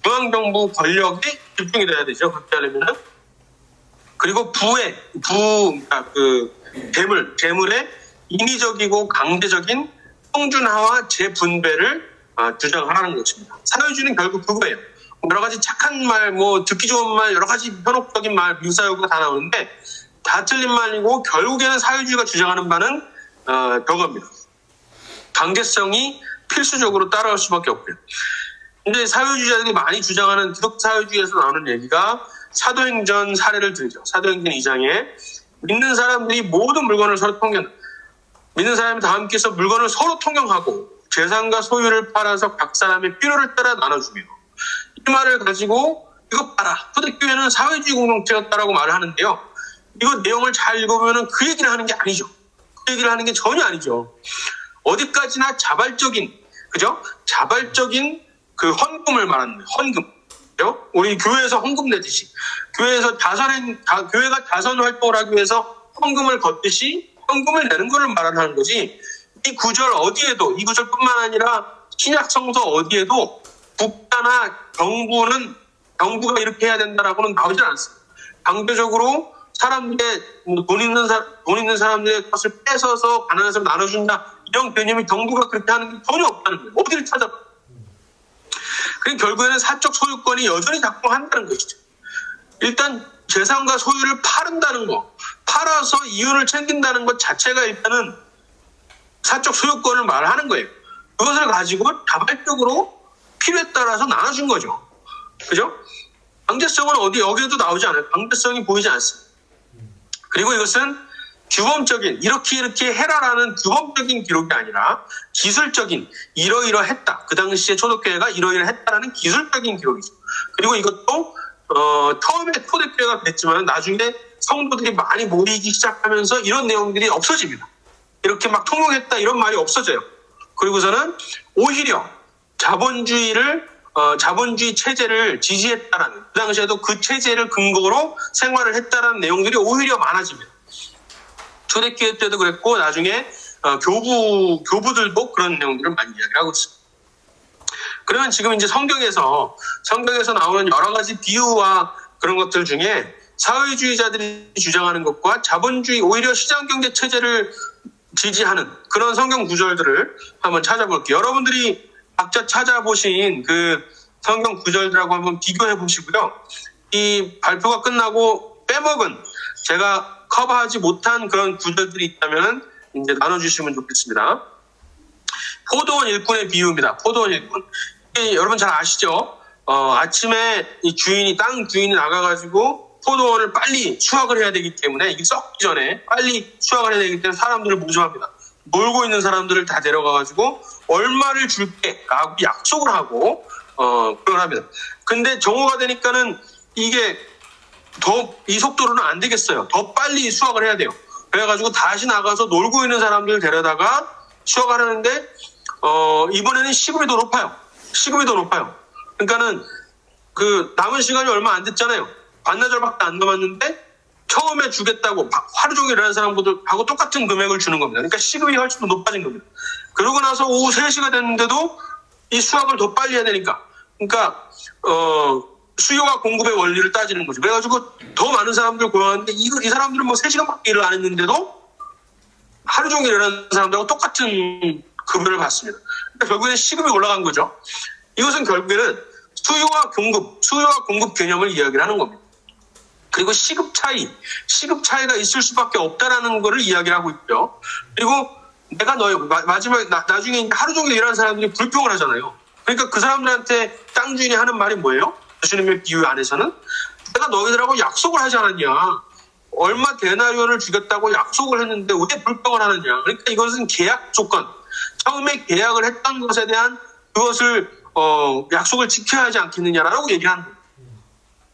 중앙정부 권력이 집중이 돼야 되죠. 그렇게 하려면은. 그리고 그러니까 재물의 인위적이고 강제적인 평준화와 재분배를 주장하는 것입니다. 사회주의는 결국 그거예요. 여러 가지 착한 말, 듣기 좋은 말, 여러 가지 현혹적인 말, 묘사효가 다 나오는데 다 틀린 말이고 결국에는 사회주의가 주장하는 바는 저겁니다. 강제성이 필수적으로 따라올 수밖에 없고요. 근데 사회주의자들이 많이 주장하는 기독 사회주의에서 나오는 얘기가 사도행전 사례를 들죠. 사도행전 2장에 믿는 사람들이 모든 물건을 서로 믿는 사람이 다 함께해서 물건을 서로 통용하고 재산과 소유를 팔아서 각 사람의 필요를 따라 나눠주며 이 말을 가지고 이거 봐라. 초대교회는 사회주의 공동체였다라고 말을 하는데요. 이거 내용을 잘 읽어보면 그 얘기를 하는 게 아니죠. 그 얘기를 하는 게 전혀 아니죠. 어디까지나 자발적인 그 헌금을 말하는 거예요. 헌금. 그죠? 우리 교회에서 헌금 내듯이 교회가 자선 활동을 하기 위해서 헌금을 걷듯이 헌금을 내는 것을 말하는 거지. 이 구절 어디에도 이 구절뿐만 아니라 신약 성서 어디에도 국가나 정부가 이렇게 해야 된다라고는 나오지 않습니다. 강제적으로 사람들의 돈 있는 사람들의 것을 뺏어서 가난한 사람 나눠준다 이런 개념이 정부가 그렇게 하는 게 전혀 없다는 거예요. 어디를 찾아봐. 그 결국에는 사적 소유권이 여전히 작동한다는 것이죠. 일단 재산과 소유를 팔은다는 거, 팔아서 이윤을 챙긴다는 것 자체가 일단은 사적 소유권을 말하는 거예요. 그것을 가지고 자발적으로 필요에 따라서 나눠준 거죠. 그죠? 강제성은 여기에도 나오지 않아요. 강제성이 보이지 않습니다. 그리고 이것은 규범적인 이렇게 해라라는 규범적인 기록이 아니라 기술적인 이러이러했다. 그 당시에 초대교회가 이러이러했다라는 기술적인 기록이죠. 그리고 이것도 처음에 초대교회가 됐지만 나중에 성도들이 많이 모이기 시작하면서 이런 내용들이 없어집니다. 이렇게 막 통용했다 이런 말이 없어져요. 그리고서는 오히려 자본주의 체제를 지지했다라는, 그 당시에도 그 체제를 근거로 생활을 했다라는 내용들이 오히려 많아집니다. 초대교회 때도 그랬고 나중에 교부들도 그런 내용들을 많이 이야기하고 있습니다. 그러면 지금 이제 성경에서 나오는 여러 가지 비유와 그런 것들 중에 사회주의자들이 주장하는 것과 자본주의, 오히려 시장경제 체제를 지지하는 그런 성경 구절들을 한번 찾아볼게요. 여러분들이 각자 찾아보신 그 성경 구절들하고 한번 비교해 보시고요. 이 발표가 끝나고 빼먹은, 제가 커버하지 못한 그런 구절들이 있다면 이제 나눠주시면 좋겠습니다. 포도원 일꾼의 비유입니다. 포도원 일꾼. 여러분 잘 아시죠? 아침에 이 땅 주인이 나가가지고 포도원을 빨리 수확을 해야 되기 때문에, 이게 썩기 전에 빨리 수확을 해야 되기 때문에 사람들을 모집합니다. 놀고 있는 사람들을 다 데려가가지고 얼마를 줄게 라고 약속을 하고 그걸 합니다. 근데 정오가 되니까는 이게 이 속도로는 안 되겠어요. 더 빨리 수확을 해야 돼요. 그래가지고 다시 나가서 놀고 있는 사람들 데려다가 수확을 하는데 이번에는 시급이 더 높아요. 그러니까는 그 남은 시간이 얼마 안 됐잖아요. 반나절밖에 안 남았는데 처음에 주겠다고 하루 종일 일하는 사람들하고 똑같은 금액을 주는 겁니다. 그러니까 시급이 훨씬 더 높아진 겁니다. 그러고 나서 오후 3시가 됐는데도 이 수확을 더 빨리 해야 되니까, 그러니까 수요와 공급의 원리를 따지는 거죠. 그래가지고 더 많은 사람들 고용하는데 이 사람들은 뭐 3시간밖에 일을 안 했는데도 하루 종일 일하는 사람들하고 똑같은 급여를 받습니다. 그러니까 결국에는 시급이 올라간 거죠. 이것은 결국에는 수요와 공급 개념을 이야기를 하는 겁니다. 그리고 시급 차이가 있을 수밖에 없다라는 것을 이야기를 하고 있죠. 그리고 내가 나중에 하루 종일 일하는 사람들이 불평을 하잖아요. 그러니까 그 사람들한테 땅 주인이 하는 말이 뭐예요? 예수님의 비유 안에서는 내가 너희들하고 약속을 하지 않았냐? 얼마 데나리온을 주겠다고 약속을 했는데 왜 불평을 하느냐? 그러니까 이것은 계약 조건. 처음에 계약을 했던 것에 대한 그것을 약속을 지켜야 하지 않겠느냐라고 얘기를 하는 거예요.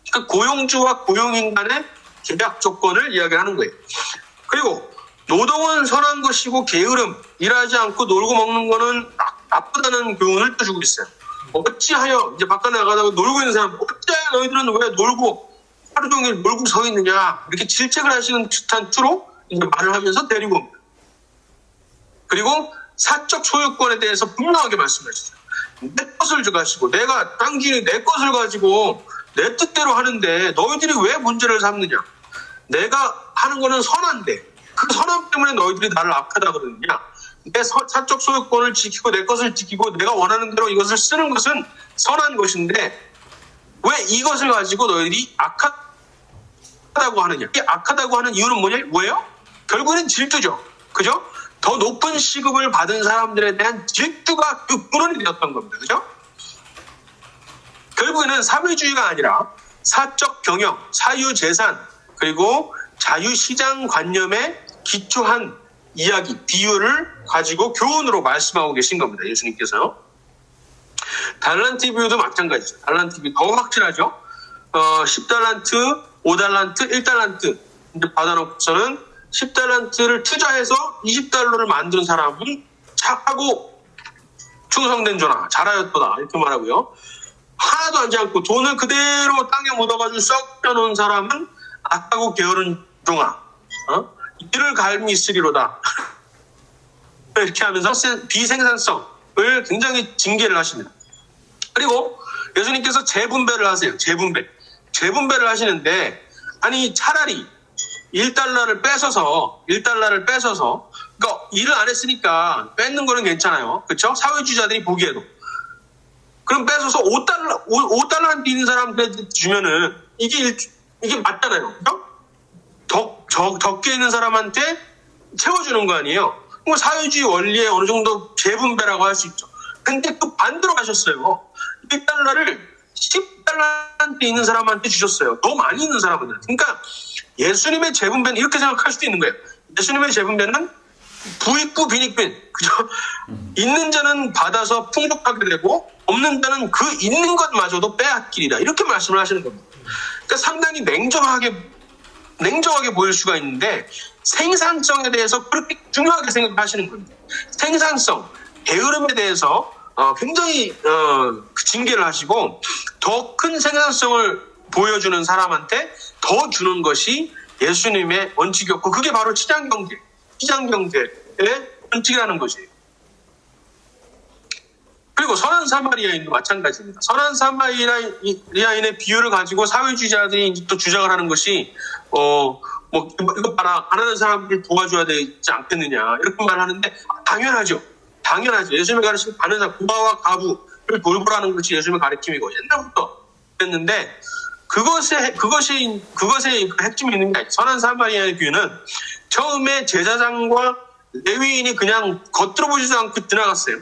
그러니까 고용주와 고용인 간의 계약 조건을 이야기하는 거예요. 그리고 노동은 선한 것이고 게으름, 일하지 않고 놀고 먹는 거는 나쁘다는 교훈을 주고 있어요. 어찌하여 이제 바깥에 나가다가 놀고 있는 사람, 어찌하여 너희들은 왜 놀고 하루 종일 놀고 서 있느냐, 이렇게 질책을 하시는 듯한 투로 이제 말을 하면서 데리고 옵니다. 그리고 사적 소유권에 대해서 분명하게 말씀하시죠. 내 것을 가지고, 내가 땅 주인이 내 것을 가지고 내 뜻대로 하는데 너희들이 왜 문제를 삼느냐? 내가 하는 거는 선한데 그 선함 때문에 너희들이 나를 악하다 그러느냐? 내 사적 소유권을 지키고 내 것을 지키고 내가 원하는 대로 이것을 쓰는 것은 선한 것인데 왜 이것을 가지고 너희들이 악하다고 하느냐? 이 악하다고 하는 이유는 뭐예요? 결국에는 질투죠. 그죠? 더 높은 시급을 받은 사람들에 대한 질투가 그 근원이 되었던 겁니다. 그죠? 결국에는 사회주의가 아니라 사적 경영, 사유재산, 그리고 자유시장 관념에 기초한 이야기, 비유를 가지고 교훈으로 말씀하고 계신 겁니다. 예수님께서. 달란트 비유도 마찬가지죠. 달란트 비유 더 확실하죠. 10달란트, 5달란트, 1달란트 이제 받아놓고서는 10달란트를 투자해서 20달러를 만든 사람은 착하고 충성된 자나 잘하였도다 이렇게 말하고요. 하나도 하지 않고 돈을 그대로 땅에 묻어가지고 썩혀놓은 사람은 악하고 게으른 종아, 이를 갈미 있으리로다. 이렇게 하면서 비생산성을 굉장히 징계를 하십니다. 그리고 예수님께서 재분배를 하세요. 재분배를 하시는데, 아니 차라리 1달러를 뺏어서 그러니까 일을 안 했으니까 뺏는 거는 괜찮아요. 그렇죠? 사회주의자들이 보기에도. 그럼 뺏어서 5달란트 있는 사람한테 주면은 이게 맞잖아요. 적게 있는 사람한테 채워주는 거 아니에요. 뭐 사회주의 원리에 어느 정도 재분배라고 할 수 있죠. 근데 또 반대로 가셨어요. 1달러를 10달란트 있는 사람한테 주셨어요. 더 많이 있는 사람한테. 그러니까 예수님의 재분배는 이렇게 생각할 수도 있는 거예요. 예수님의 재분배는 부익부 빈익빈. 그죠? 있는 자는 받아서 풍족하게 되고 없는 자는 그 있는 것마저도 빼앗기리라. 이렇게 말씀을 하시는 겁니다. 그러니까 상당히 냉정하게 보일 수가 있는데 생산성에 대해서 그렇게 중요하게 생각하시는 겁니다. 생산성, 게으름에 대해서 굉장히 징계를 하시고 더 큰 생산성을 보여주는 사람한테 더 주는 것이 예수님의 원칙이었고 그게 바로 시장경제의 원칙이라는 것이에요. 그리고 선한 사마리아인도 마찬가지입니다. 선한 사마리아인의 비유를 가지고 사회주의자들이 이제 또 주장을 하는 것이 이거 봐라, 가난한 사람들 도와줘야 되지 않겠느냐 이렇게 말하는데 당연하죠. 예수님이 가르치는 가난한 고아와 가부를 돌보라는 것이 예수님의 가르침이고 옛날부터 그랬는데 그것에 핵심이 있는 게 아니에요. 선한 사마리아의 비유는 처음에 제사장과 레위인이 그냥 겉으로 보지도 않고 지나갔어요. 이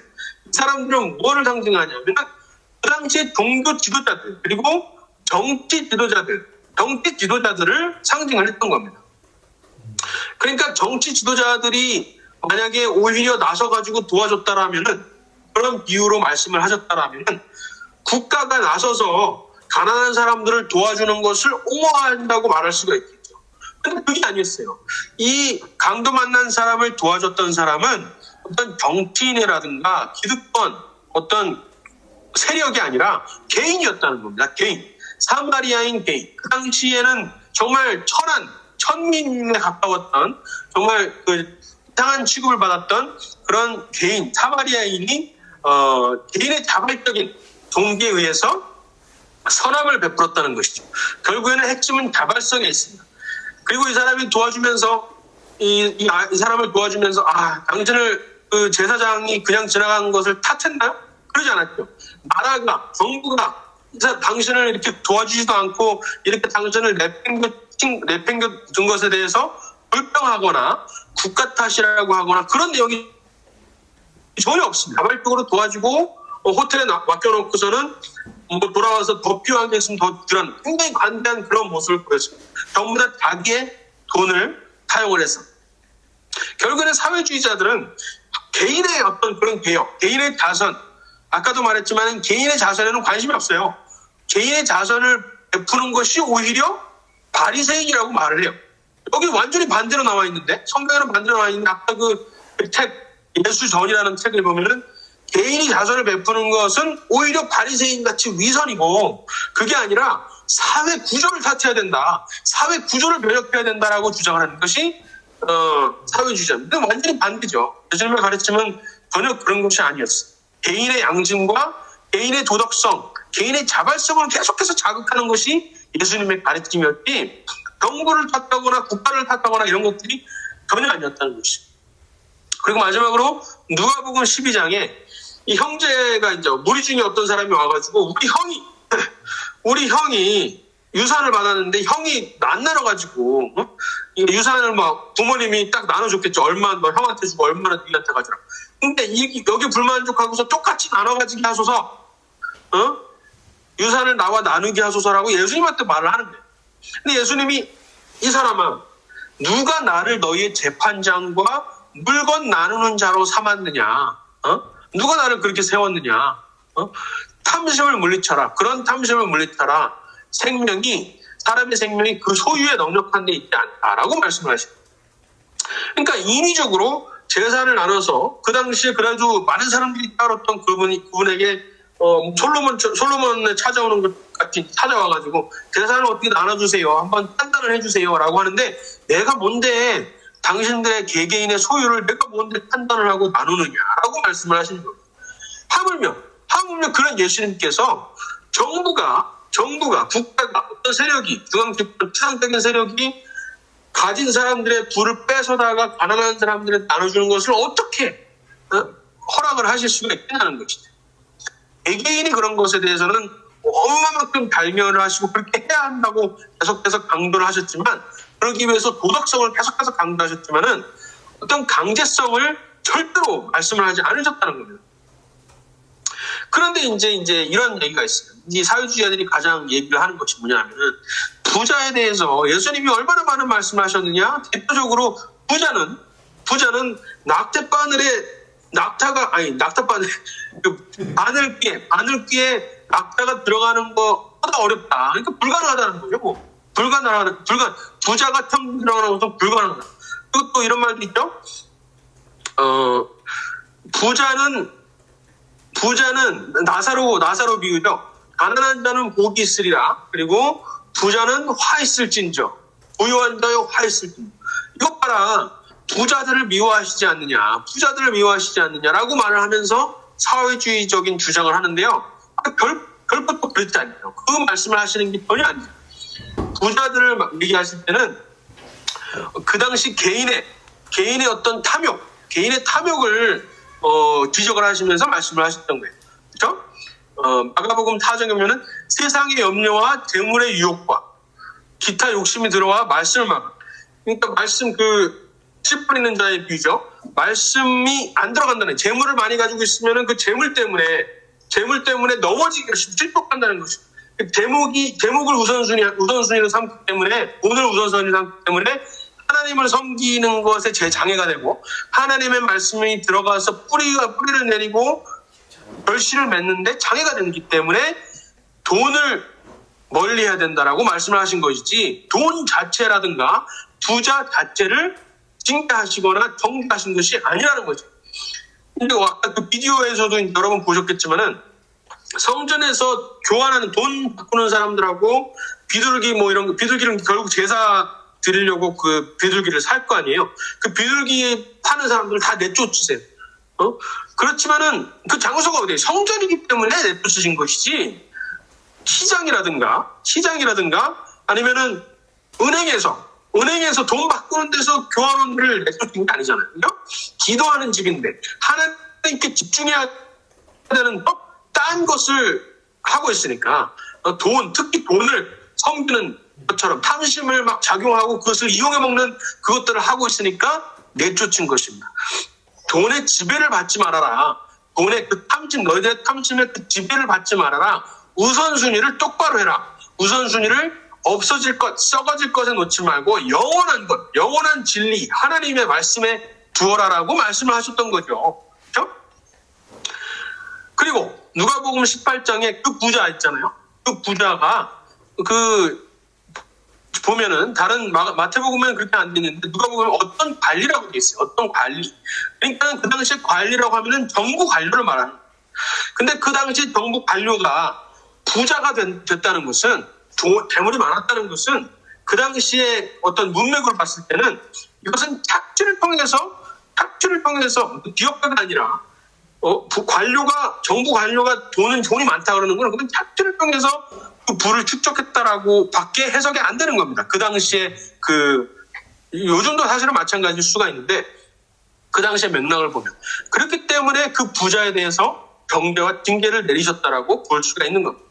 사람들은 뭐를 상징하냐면 그 당시에 종교 지도자들 그리고 정치 지도자들을 상징을 했던 겁니다. 그러니까 정치 지도자들이 만약에 오히려 나서가지고 도와줬다라면은 그런 비유로 말씀을 하셨다라면은 국가가 나서서 가난한 사람들을 도와주는 것을 옹호한다고 말할 수가 있겠죠. 그런데 그게 아니었어요. 이 강도 만난 사람을 도와줬던 사람은 어떤 정치인이라든가 기득권 어떤 세력이 아니라 개인이었다는 겁니다. 개인. 사마리아인 개인. 그 당시에는 정말 천민에 가까웠던 정말 이상한 취급을 받았던 그런 개인, 사마리아인이 개인의 자발적인 동기에 의해서 선함을 베풀었다는 것이죠. 결국에는 핵심은 자발성에 있습니다. 그리고 이 사람이 도와주면서 이 사람을 도와주면서 당신을 그 제사장이 그냥 지나간 것을 탓했나요? 그러지 않았죠. 나라가 정부가 당신을 이렇게 도와주지도 않고 이렇게 당신을 내팽겨 둔 것에 대해서 불평하거나 국가 탓이라고 하거나 그런 내용이 전혀 없습니다. 자발적으로 도와주고 호텔에 맡겨놓고서는 돌아와서 더 필요한 게 있으면 더 주라는 굉장히 관대한 그런 모습을 보였습니다. 전부 다 자기의 돈을 사용을 해서. 결국에는 사회주의자들은 개인의 어떤 그런 개혁, 개인의 자선, 아까도 말했지만 개인의 자선에는 관심이 없어요. 개인의 자선을 베푸는 것이 오히려 바리새인이라고 말을 해요. 여기 완전히 반대로 나와 있는데, 성경에는 반대로 나와 있는데, 아까 그 책 예수전이라는 책을 보면은 개인이 자선을 베푸는 것은 오히려 바리새인 같이 위선이고 그게 아니라 사회 구조를 탓해야 된다. 사회 구조를 변혁해야 된다라고 주장을 하는 것이 사회주의자입니다. 완전히 반대죠. 예수님의 가르침은 전혀 그런 것이 아니었어요. 개인의 양심과 개인의 도덕성, 개인의 자발성을 계속해서 자극하는 것이 예수님의 가르침이었지 정부를 탓하거나 국가를 탓하거나 이런 것들이 전혀 아니었다는 것이죠. 그리고 마지막으로 누가복음 12장에 이 형제가 이제 무리 중에 어떤 사람이 와가지고 우리 형이 유산을 받았는데 형이 안 나눠가지고 유산을 막 부모님이 딱 나눠줬겠죠. 얼마 너 형한테 주고 얼마나 니한테 가져라. 근데 여기 불만족하고서 똑같이 나눠가지게 하소서. 유산을 나와 나누게 하소서라고 예수님한테 말을 하는 거예요. 근데 예수님이 이 사람아 누가 나를 너희의 재판장과 물건 나누는 자로 삼았느냐? 누가 나를 그렇게 세웠느냐? 탐심을 물리쳐라. 그런 탐심을 물리쳐라. 사람의 생명이 그 소유에 넉넉한 데 있지 않다라고 말씀을 하십니다. 그러니까 인위적으로 재산을 나눠서 그 당시에 그래도 많은 사람들이 따랐던 그분에게 솔로몬에 찾아오는 것 같이 찾아와가지고 재산을 어떻게 나눠주세요. 한번 판단을 해주세요라고 하는데 내가 뭔데 당신들의 개개인의 소유를 내가 뭔데 판단을 하고 나누느냐라고 말씀을 하시는 겁니다. 하물며 그런 예수님께서 정부가 국가가 어떤 세력이 추상적인 세력이 가진 사람들의 부를 뺏어다가 가난한 사람들에 나눠주는 것을 어떻게 허락을 하실 수가 있냐는 것이죠. 개개인이 그런 것에 대해서는 얼마만큼 발견을 하시고 그렇게 해야 한다고 계속해서 강조를 하셨지만, 그러기 위해서 도덕성을 계속해서 강조하셨지만은 어떤 강제성을 절대로 말씀을 하지 않으셨다는 겁니다. 그런데 이제 이런 얘기가 있어요. 이 사회주의자들이 가장 얘기를 하는 것이 뭐냐면은, 부자에 대해서 예수님이 얼마나 많은 말씀을 하셨느냐. 대표적으로 부자는 낙타바늘에 바늘귀에 낙타가 들어가는 것보다 어렵다. 그러니까 불가능하다는 거죠. 뭐 부자가 텅 들어가는 것은 불가능하다. 그리고 또 이런 말도 있죠. 부자는 나사로 비유죠. 가난한 자는 복이 있으리라. 그리고 부자는 화 있을진저. 부유한 자여 화 있을진저. 이것 봐라. 부자들을 미워하시지 않느냐라고 말을 하면서 사회주의적인 주장을 하는데요. 결코 또 그렇지 않아요. 그 말씀을 하시는 게 전혀 아니에요. 부자들을 얘기하실 때는 그 당시 개인의 어떤 개인의 탐욕을 지적을 하시면서 말씀을 하셨던 거예요. 그렇죠? 마가복음 4장에 보면은 세상의 염려와 재물의 유혹과 기타 욕심이 들어와 말씀을 막아. 그러니까 말씀 10분 있는 자의 비유죠. 말씀이 안 들어간다는, 재물을 많이 가지고 있으면은 그 재물 때문에 넘어지기가 실족한다는 것이죠. 재물을 우선순위로 삼기 때문에, 돈을 우선순위로 삼기 때문에 하나님을 섬기는 것에 장애가 되고, 하나님의 말씀이 들어가서 뿌리를 내리고 결실을 맺는데 장애가 되기 때문에 돈을 멀리해야 된다라고 말씀을 하신 것이지, 돈 자체라든가 부자 자체를 징계하시거나 정죄하신 것이 아니라는 거죠. 근데 아까 그 비디오에서도 여러분 보셨겠지만은, 성전에서 교환하는, 돈 바꾸는 사람들하고 비둘기는 결국 제사 드리려고 그 비둘기를 살 거 아니에요. 그 비둘기 파는 사람들을 다 내쫓으세요. 그렇지만은 그 장소가 어디예요? 성전이기 때문에 내쫓으신 것이지, 시장이라든가 아니면은 은행에서 돈 바꾸는 데서 교환원들을 내쫓은 게 아니잖아요. 그죠? 기도하는 집인데 하나님께 집중해야 되는 딴 것을 하고 있으니까, 특히 돈을 섬기는 것처럼 탐심을 막 작용하고 그것을 이용해 먹는 그것들을 하고 있으니까 내쫓은 것입니다. 돈의 지배를 받지 말아라. 돈의 너희들의 탐심의 그 지배를 받지 말아라. 우선순위를 똑바로 해라. 우선순위를 썩어질 것에 놓지 말고 영원한 진리, 하나님의 말씀에 두어라라고 말씀을 하셨던 거죠. 그렇죠? 그리고 누가복음 18장에 그 부자 있잖아요. 그 부자가 보면은 다른 마태복음에는 그렇게 안 되는데, 누가복음은 어떤 관리라고 돼 있어요. 어떤 관리. 그러니까 그 당시에 관리라고 하면은 정부 관료를 말하는 거예요. 근데 그 당시 정부 관료가 부자가 됐다는 것은, 재물이 많았다는 것은, 그 당시에 어떤 문맥을 봤을 때는 이것은 착취를 통해서 기업가가 아니라 정부 관료가 돈이 많다 그러는 건 그건 착취를 통해서 그 부를 축적했다라고 밖에 해석이 안 되는 겁니다. 그 당시에 요즘도 사실은 마찬가지일 수가 있는데, 그 당시의 맥락을 보면 그렇기 때문에 그 부자에 대해서 경계와 징계를 내리셨다라고 볼 수가 있는 겁니다.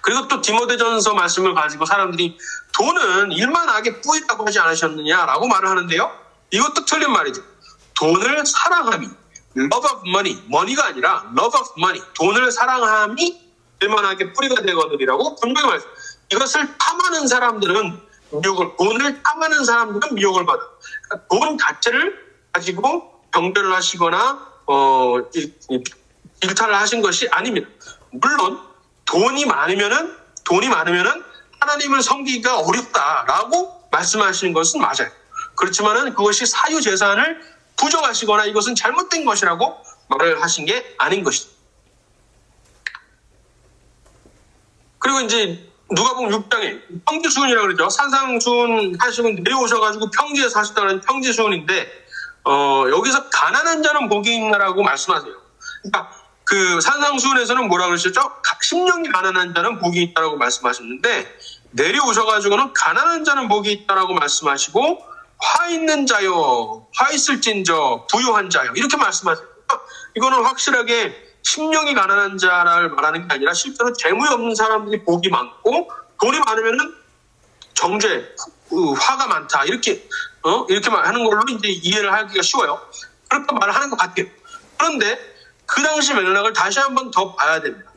그리고 또 디모데전서 말씀을 가지고 사람들이 돈은 일만 악의 뿌이라고 하지 않으셨느냐라고 말을 하는데요. 이것도 틀린 말이죠. 돈을 사랑함이, love of money가 아니라 love of money, 돈을 사랑함이 일만하게 뿌리가 되거든이라고 분명히 말했어요. 이것을 탐하는 사람들은 돈을 탐하는 사람들은 미혹을 받아. 그러니까 돈 자체를 가지고 경배를 하시거나 일탈을 하신 것이 아닙니다. 물론 돈이 많으면은 하나님을 섬기기가 어렵다라고 말씀하시는 것은 맞아요. 그렇지만은 그것이 사유 재산을 부정하시거나 이것은 잘못된 것이라고 말을 하신 게 아닌 것이죠. 그리고 이제 누가복음 6장에 평지수훈이라고 그러죠. 산상수훈 하시고 내려오셔가지고 평지에 사시다는 평지수훈인데, 여기서 가난한 자는 복이 있나라고 말씀하세요. 그러니까 그 산상수훈에서는 뭐라고 그러셨죠? 심령이 가난한 자는 복이 있다라고 말씀하셨는데, 내려오셔가지고는 가난한 자는 복이 있다라고 말씀하시고, 화 있는 자요, 화 있을진저, 부유한 자요, 이렇게 말씀하세요. 이거는 확실하게 심령이 가난한 자를 말하는 게 아니라 실제로 재물이 없는 사람들이 복이 많고 돈이 많으면은 정죄, 화가 많다 이렇게 하는 걸로 이제 이해를 하기가 쉬워요. 그렇게 말을 하는 것 같아요. 그런데 그 당시 맥락을 다시 한번 더 봐야 됩니다.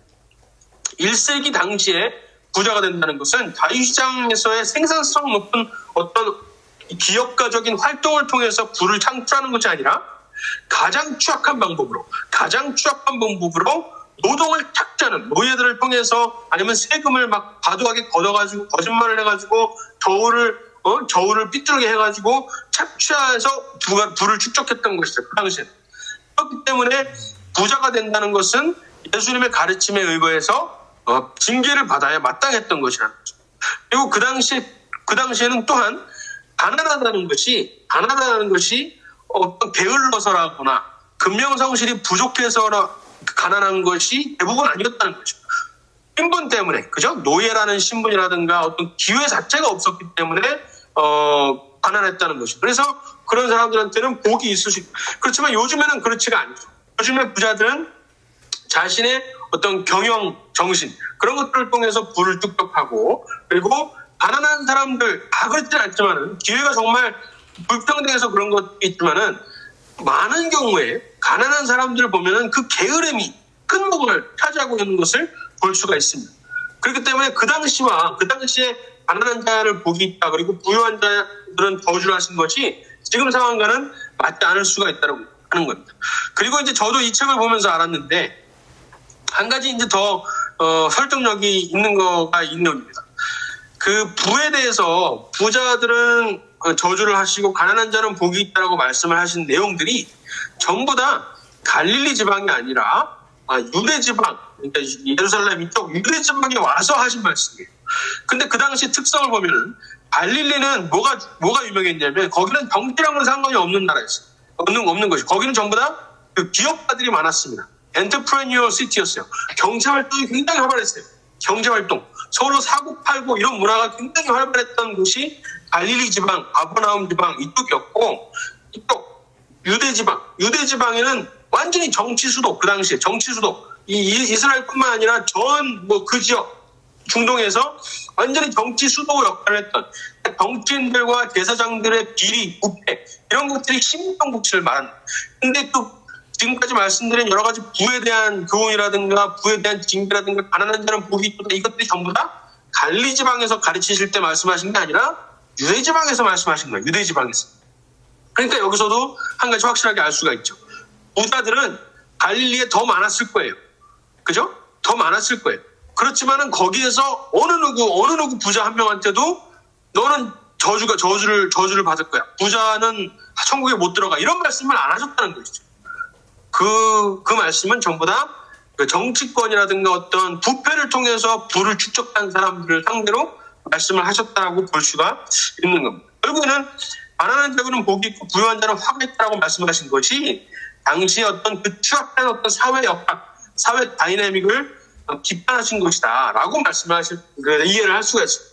1세기 당시에 부자가 된다는 것은 자유시장에서의 생산성 높은 어떤 기업가적인 활동을 통해서 부를 창출하는 것이 아니라 가장 취약한 방법으로 노동을 착취하는 노예들을 통해서 아니면 세금을 막 과도하게 걷어가지고 거짓말을 해가지고 저울을 삐뚤게 해가지고 착취해서 부를 축적했던 것이죠. 그 당시에. 그렇기 때문에 부자가 된다는 것은 예수님의 가르침에 의거해서 징계를 받아야 마땅했던 것이라는 거죠. 그리고 그 당시에는 또한 가난하다는 것이 어떤 게을러서라거나 금명성실이 부족해서 가난한 것이 대부분 아니었다는 거죠. 신분 때문에, 그죠? 노예라는 신분이라든가 어떤 기회 자체가 없었기 때문에 가난했다는 것이죠. 그래서 그런 사람들한테는 복이 있을 수 있고, 그렇지만 요즘에는 그렇지가 않죠. 요즘에 부자들은 자신의 어떤 경영 정신 그런 것들을 통해서 부를 축적하고, 그리고 가난한 사람들 다 그렇지는 않지만은 기회가 정말 불평등해서 그런 것도 있지만은 많은 경우에 가난한 사람들을 보면은 그 게으름이 끈목을 차지하고 있는 것을 볼 수가 있습니다. 그렇기 때문에 그 당시에 가난한 자를 복이 있다, 그리고 부유한 자들은 저주를 하신 것이 지금 상황과는 맞지 않을 수가 있다고 하는 겁니다. 그리고 이제 저도 이 책을 보면서 알았는데 한 가지 이제 더 설득력이 있는 거가 있는겁니다. 그 부에 대해서 부자들은 저주를 하시고 가난한 자는 복이 있다라고 말씀을 하신 내용들이 전부 다 갈릴리 지방이 아니라 유대 지방, 그러니까 예루살렘 이쪽 유대 지방에 와서 하신 말씀이에요. 근데 그 당시 특성을 보면은 갈릴리는 뭐가 유명했냐면 거기는 경제랑은 상관이 없는 나라였어요. 없는 것이. 거기는 전부 다 그 기업가들이 많았습니다. 엔터프레니어 시티였어요. 경제 활동이 굉장히 활발했어요. 경제 활동. 서로 사고 팔고 이런 문화가 굉장히 활발했던 곳이 갈릴리 지방, 가버나움 지방 이쪽이었고, 이쪽 유대 지방에는 완전히 정치 수도, 그 당시에 정치 수도, 이스라엘뿐만 아니라 그 지역 중동에서 완전히 정치 수도 역할을 했던 정치인들과 제사장들의 비리, 부패 이런 것들이 심정국치를 말합니다. 근데 또 지금까지 말씀드린 여러 가지 부에 대한 교훈이라든가 부에 대한 징계라든가 가난한 자는 복이 있다, 이것들이 전부 다 갈릴리 지방에서 가르치실 때 말씀하신 게 아니라 유대 지방에서 말씀하신 거예요. 유대 지방에서. 그러니까 여기서도 한 가지 확실하게 알 수가 있죠. 부자들은 갈릴리에 더 많았을 거예요. 그죠? 더 많았을 거예요. 그렇지만은 거기에서 어느 누구 부자 한 명한테도 너는 저주를 받을 거야. 부자는 천국에 못 들어가. 이런 말씀을 안 하셨다는 것이죠. 그 말씀은 전부 다 정치권이라든가 어떤 부패를 통해서 부를 축적한 사람들을 상대로 말씀을 하셨다라고 볼 수가 있는 겁니다. 결국에는 가난한 자는 복이 있고 부유한 자는 화가 있다라고 말씀하신 것이 당시에 어떤 그 추악한 어떤 사회 역학, 사회 다이내믹을 비판하신 것이다라고 이해를 할 수가 있어요.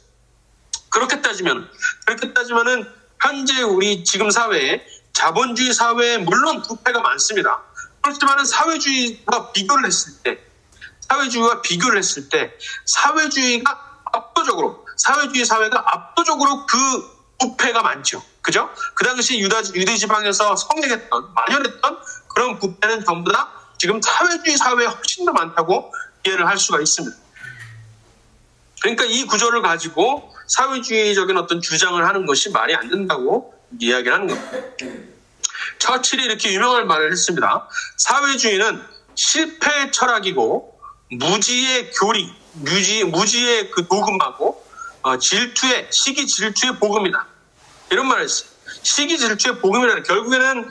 그렇게 따지면은 현재 우리 지금 사회에 자본주의 사회에 물론 부패가 많습니다. 그렇지만은 사회주의와 비교를 했을 때 사회주의 사회가 압도적으로 그 부패가 많죠. 그죠? 그 당시 유대 지방에서 만연했던 그런 부패는 전부 다 지금 사회주의 사회에 훨씬 더 많다고 이해를 할 수가 있습니다. 그러니까 이 구조를 가지고 사회주의적인 어떤 주장을 하는 것이 말이 안 된다고 이야기를 하는 겁니다. 처칠이 이렇게 유명한 말을 했습니다. 사회주의는 실패의 철학이고 무지의 교리, 무지의 그 도금하고 시기 질투의 복음이다. 이런 말을 했어요. 시기 질투의 복음이라는, 결국에는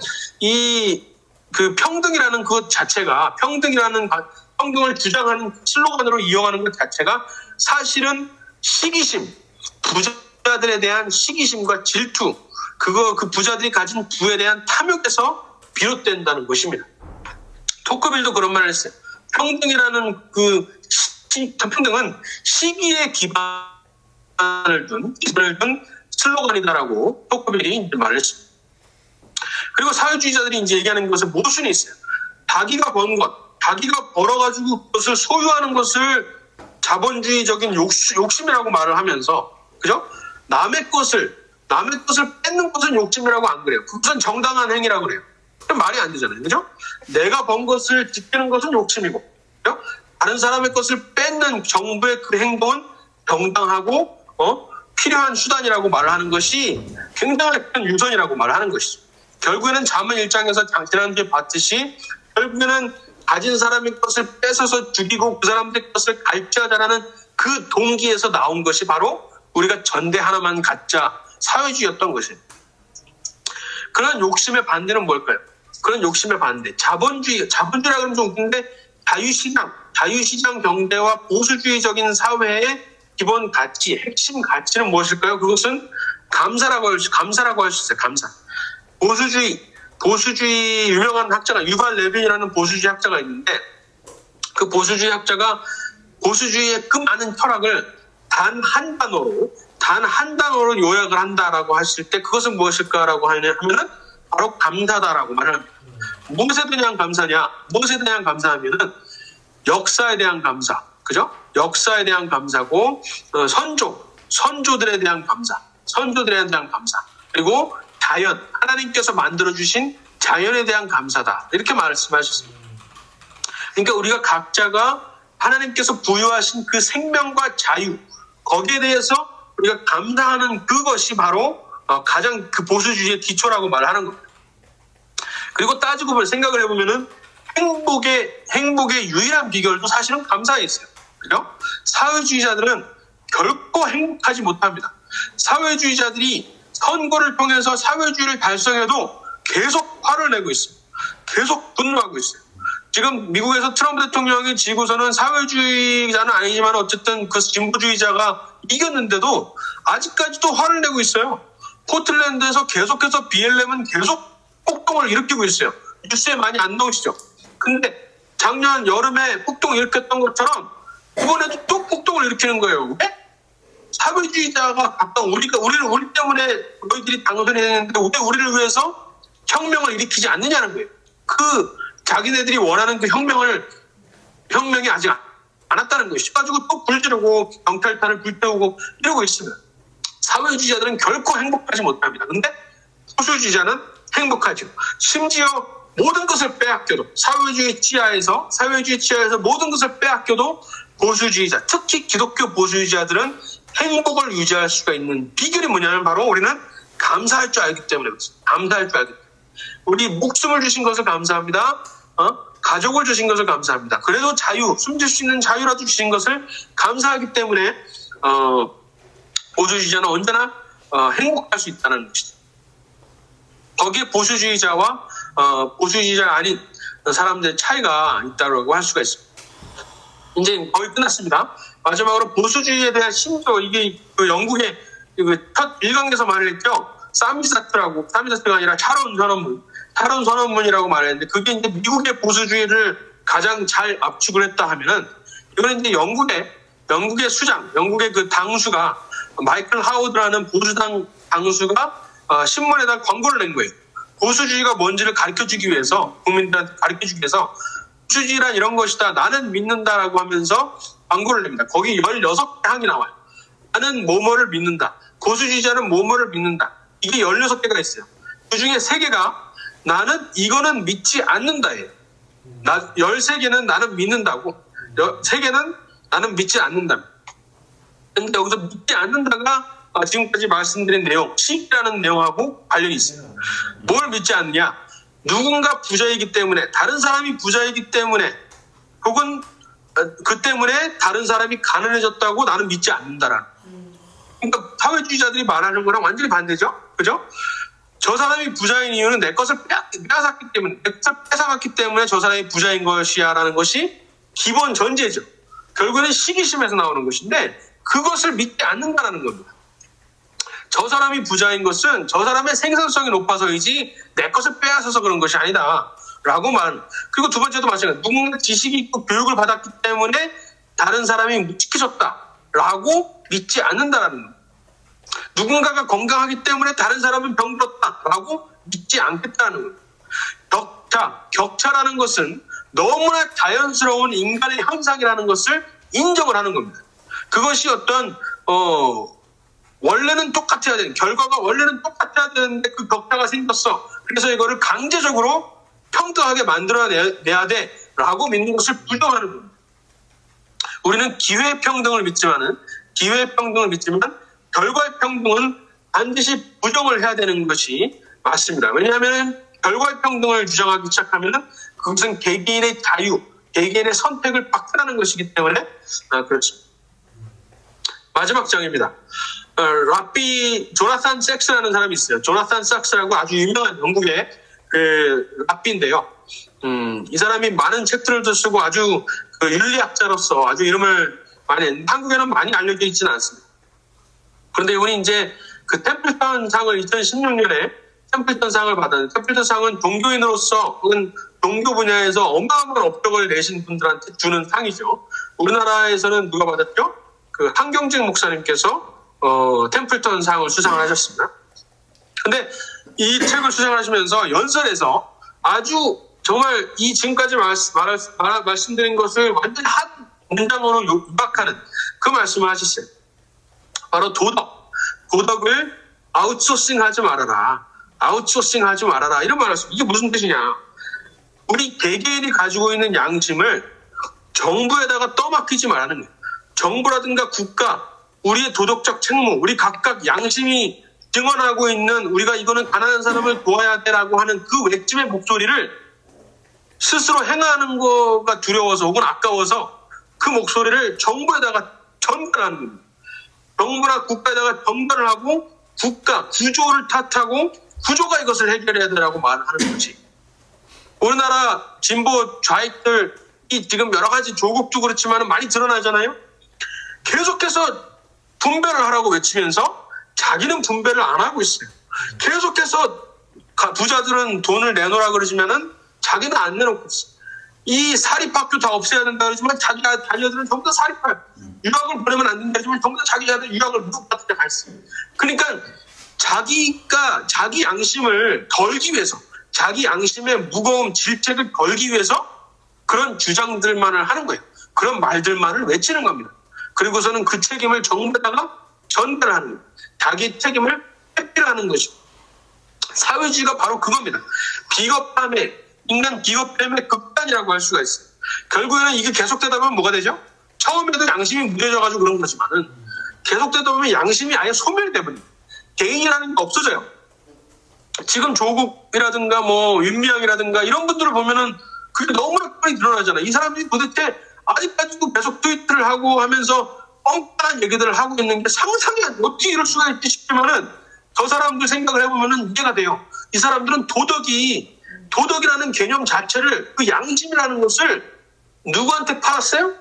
그 평등이라는 것 자체가, 평등을 주장하는 슬로건으로 이용하는 것 자체가 사실은 시기심, 부자들에 대한 시기심과 질투, 그 부자들이 가진 부에 대한 탐욕에서 비롯된다는 것입니다. 토크빌도 그런 말을 했어요. 평등이라는 평등은 시기에 기반을 둔 슬로건이다라고 토크빌이 말을 했습니다. 그리고 사회주의자들이 이제 얘기하는 것은 모순이 있어요. 자기가 번 것, 자기가 벌어가지고 그것을 소유하는 것을 자본주의적인 욕심이라고 말을 하면서, 그죠? 남의 것을 뺏는 것은 욕심이라고 안 그래요. 그것은 정당한 행위라고 그래요. 그럼 말이 안 되잖아요. 그죠? 내가 번 것을 지키는 것은 욕심이고, 그죠? 다른 사람의 것을 뺏는 정부의 그 행동은 정당하고, 필요한 수단이라고 말을 하는 것이 굉장히 큰 유선이라고 말을 하는 것이죠. 결국에는 잠언 1장에서 지난주에 봤듯이 결국에는 가진 사람의 것을 뺏어서 죽이고 그 사람들의 것을 갈취하자라는 그 동기에서 나온 것이 바로 우리가 전대 하나만 갖자 사회주의였던 것이에요. 그런 욕심의 반대는 뭘까요? 그런 욕심의 반대, 자본주의라고 하면 좀 웃긴데 자유시장 경제와 보수주의적인 사회의 기본 가치, 핵심 가치는 무엇일까요? 그것은 감사라고 할 수 있어요. 감사. 보수주의 유명한 학자가 유발 레빈이라는 보수주의 학자가 있는데, 그 보수주의 학자가 보수주의의 그 많은 철학을 단 한 단어로 요약을 한다라고 하실 때 그것은 무엇일까라고 하면은 바로 감사다라고 말합니다. 무엇에 대한 감사냐? 무엇에 대한 감사하면은 역사에 대한 감사, 그죠? 역사에 대한 감사고, 선조들에 대한 감사, 그리고 자연, 하나님께서 만들어주신 자연에 대한 감사다. 이렇게 말씀하셨습니다. 그러니까 우리가 각자가 하나님께서 부여하신 그 생명과 자유, 거기에 대해서 우리가 감사하는 그것이 바로 가장 그 보수주의의 기초라고 말하는 겁니다. 그리고 따지고 생각을 해보면은 행복의 유일한 비결도 사실은 감사에 있어요. 그죠? 사회주의자들은 결코 행복하지 못합니다. 사회주의자들이 선거를 통해서 사회주의를 달성해도 계속 화를 내고 있어요. 계속 분노하고 있어요. 지금 미국에서 트럼프 대통령이 지고서는 사회주의자는 아니지만 어쨌든 그 진보주의자가 이겼는데도 아직까지도 화를 내고 있어요. 포틀랜드에서 계속해서 BLM은 계속 폭동을 일으키고 있어요. 뉴스에 많이 안 나오시죠? 근데 작년 여름에 폭동을 일으켰던 것처럼 이번에도 또 폭동을 일으키는 거예요. 왜? 사회주의자가 아까 우리 때문에 너희들이 당선이 됐는데 왜 우리를 위해서 혁명을 일으키지 않느냐는 거예요. 그 자기네들이 원하는 그 혁명이 아직 안 왔다는 거예요. 가지고 또 불지르고 경찰탄을 불태우고 이러고 있으면 사회주의자들은 결코 행복하지 못합니다. 근데 보수주의자는 행복하죠. 심지어 모든 것을 빼앗겨도 사회주의 치하에서 모든 것을 빼앗겨도 보수주의자, 특히 기독교 보수주의자들은 행복을 유지할 수가 있는 비결이 뭐냐면 바로 우리는 감사할 줄 알기 때문에 그렇습니다. 감사할 줄 알기 때문에. 우리 목숨을 주신 것을 감사합니다. 가족을 주신 것을 감사합니다. 그래도 숨질 수 있는 자유라도 주신 것을 감사하기 때문에 보수주의자는 언제나 행복할 수 있다는 것이죠. 거기에 보수주의자와 보수주의자 아닌 사람들의 차이가 있다고 할 수가 있습니다. 이제 거의 끝났습니다. 마지막으로 보수주의에 대한 심도, 이게 그 영국의 첫 1강에서 말을 했죠. 사미사트가 아니라 샤론 선언문이라고 말했는데, 그게 이제 미국의 보수주의를 가장 잘 압축을 했다 하면은, 이거는 이제 영국의 수장, 영국의 그 당수가, 마이클 하워드라는 보수당 당수가 신문에다 광고를 낸 거예요. 보수주의가 뭔지를 가르쳐주기 위해서, 국민들한테 가르쳐주기 위해서, 보수주의란 이런 것이다, 나는 믿는다라고 하면서 광고를 냅니다. 거기 16항이 나와요. 나는 뭐뭐를 믿는다. 보수주의자는 뭐뭐를 믿는다. 이게 16개가 있어요. 그 중에 3개가 나는 이거는 믿지 않는다예요. 13개는 나는 믿는다고, 3개는 나는 믿지 않는다. 근데 여기서 믿지 않는다가 지금까지 말씀드린 내용, 시익이라는 내용하고 관련이 있어요. 뭘 믿지 않느냐? 누군가 부자이기 때문에, 다른 사람이 부자이기 때문에, 혹은 그 때문에 다른 사람이 가난해졌다고 나는 믿지 않는다라는. 그러니까 사회주의자들이 말하는 거랑 완전히 반대죠. 그죠? 저 사람이 부자인 이유는 내 것을 빼앗았기 때문에, 내 것을 뺏어갔기 때문에 저 사람이 부자인 것이야 라는 것이 기본 전제죠. 결국에는 시기심에서 나오는 것인데 그것을 믿지 않는다는 겁니다. 저 사람이 부자인 것은 저 사람의 생산성이 높아서이지 내 것을 빼앗아서 그런 것이 아니다 라고 말. 그리고 두 번째도 마찬가지예요. 누군가 지식이 있고 교육을 받았기 때문에 다른 사람이 무식해졌다 라고 믿지 않는다라는 겁니다. 누군가가 건강하기 때문에 다른 사람은 병들었다 라고 믿지 않겠다는 겁니다. 격차라는 것은 너무나 자연스러운 인간의 현상이라는 것을 인정을 하는 겁니다. 그것이 어떤 원래는 똑같아야 되는, 결과가 원래는 똑같아야 되는데 그 격차가 생겼어. 그래서 이거를 강제적으로 평등하게 만들어내야 돼라고 믿는 것을 부정하는 겁니다. 우리는 기회의 평등을 믿지만 결과의 평등은 반드시 부정을 해야 되는 것이 맞습니다. 왜냐하면 결과의 평등을 주장하기 시작하면 그것은 개개인의 자유, 개개인의 선택을 박탈하는 것이기 때문에 그렇습니다. 마지막 장입니다. 랍비 조나산 삭스라는 사람이 있어요. 조나산 삭스라고 아주 유명한 영국의 랍비인데요. 이 사람이 많은 책들을 쓰고 아주 윤리학자로서 아주 이름을 많이 했는데 한국에는 많이 알려져 있지는 않습니다. 그런데 이분이 이제 그 템플턴 상을 2016년에 템플턴 상을 받았는데, 템플턴 상은 종교인으로서 혹은 종교 분야에서 어마어마한 업적을 내신 분들한테 주는 상이죠. 우리나라에서는 누가 받았죠? 그 한경직 목사님께서 템플턴 상을 수상을 하셨습니다. 근데 이 책을 수상을 하시면서 연설에서 아주 정말 이 지금까지 말씀드린 것을 완전히 한 문장으로 요약하는 그 말씀을 하셨어요. 바로 도덕을 아웃소싱하지 말아라. 이런 말을 했어요. 이게 무슨 뜻이냐? 우리 개개인이 가지고 있는 양심을 정부에다가 떠맡기지 말라는 거예요. 정부라든가 국가, 우리의 도덕적 책무, 우리 각각 양심이 증언하고 있는, 우리가 이거는 가난한 사람을 도와야 돼라고 하는 그 외침의 목소리를 스스로 행하는 거가 두려워서 혹은 아까워서 그 목소리를 정부에다가 전달하는 겁니다. 정부나 국가에다가 전달을 하고 국가, 구조를 탓하고 구조가 이것을 해결해야 되라고 말하는 거지. 우리나라 진보 좌익들이 지금 여러 가지 조국도 그렇지만 많이 드러나잖아요. 계속해서 분배를 하라고 외치면서 자기는 분배를 안 하고 있어요. 계속해서 부자들은 돈을 내놓으라 그러지만은 자기는 안 내놓고 있어요. 이 사립학교 다 없애야 된다 그러지만 자기 자녀들은 전부 다 사립학교, 유학을 보내면 안 된다 그러지만 전부 다 자기 자녀들 유학을 무조건 같은 데 가 있어요. 그러니까 자기가 자기 양심을 덜기 위해서, 자기 양심의 무거움, 질책을 덜기 위해서 그런 주장들만을 하는 거예요. 그런 말들만을 외치는 겁니다. 그리고서는 그 책임을 정부에다가 전달하는 거예요. 자기 책임을 회피하는 것이고, 사회주의가 바로 그겁니다. 인간 비겁함의 극단이라고 할 수가 있어요. 결국에는 이게 계속되다 보면 뭐가 되죠? 처음에도 양심이 무뎌져가지고 그런 거지만은 계속되다 보면 양심이 아예 소멸돼버립니다. 개인이라는 게 없어져요. 지금 조국이라든가 윤미향이라든가 이런 분들을 보면은 그게 너무나 뻔히 드러나잖아요. 이 사람들이 도대체 아직까지도 계속 트위터를 하고 하면서 뻥pan한 얘기들을 하고 있는 게 상상이 안 돼. 어떻게 이럴 수가 있지 싶지만은 저 사람들 생각을 해보면은 이해가 돼요. 이 사람들은 도덕이라는 개념 자체를, 그 양심이라는 것을 누구한테 팔았어요?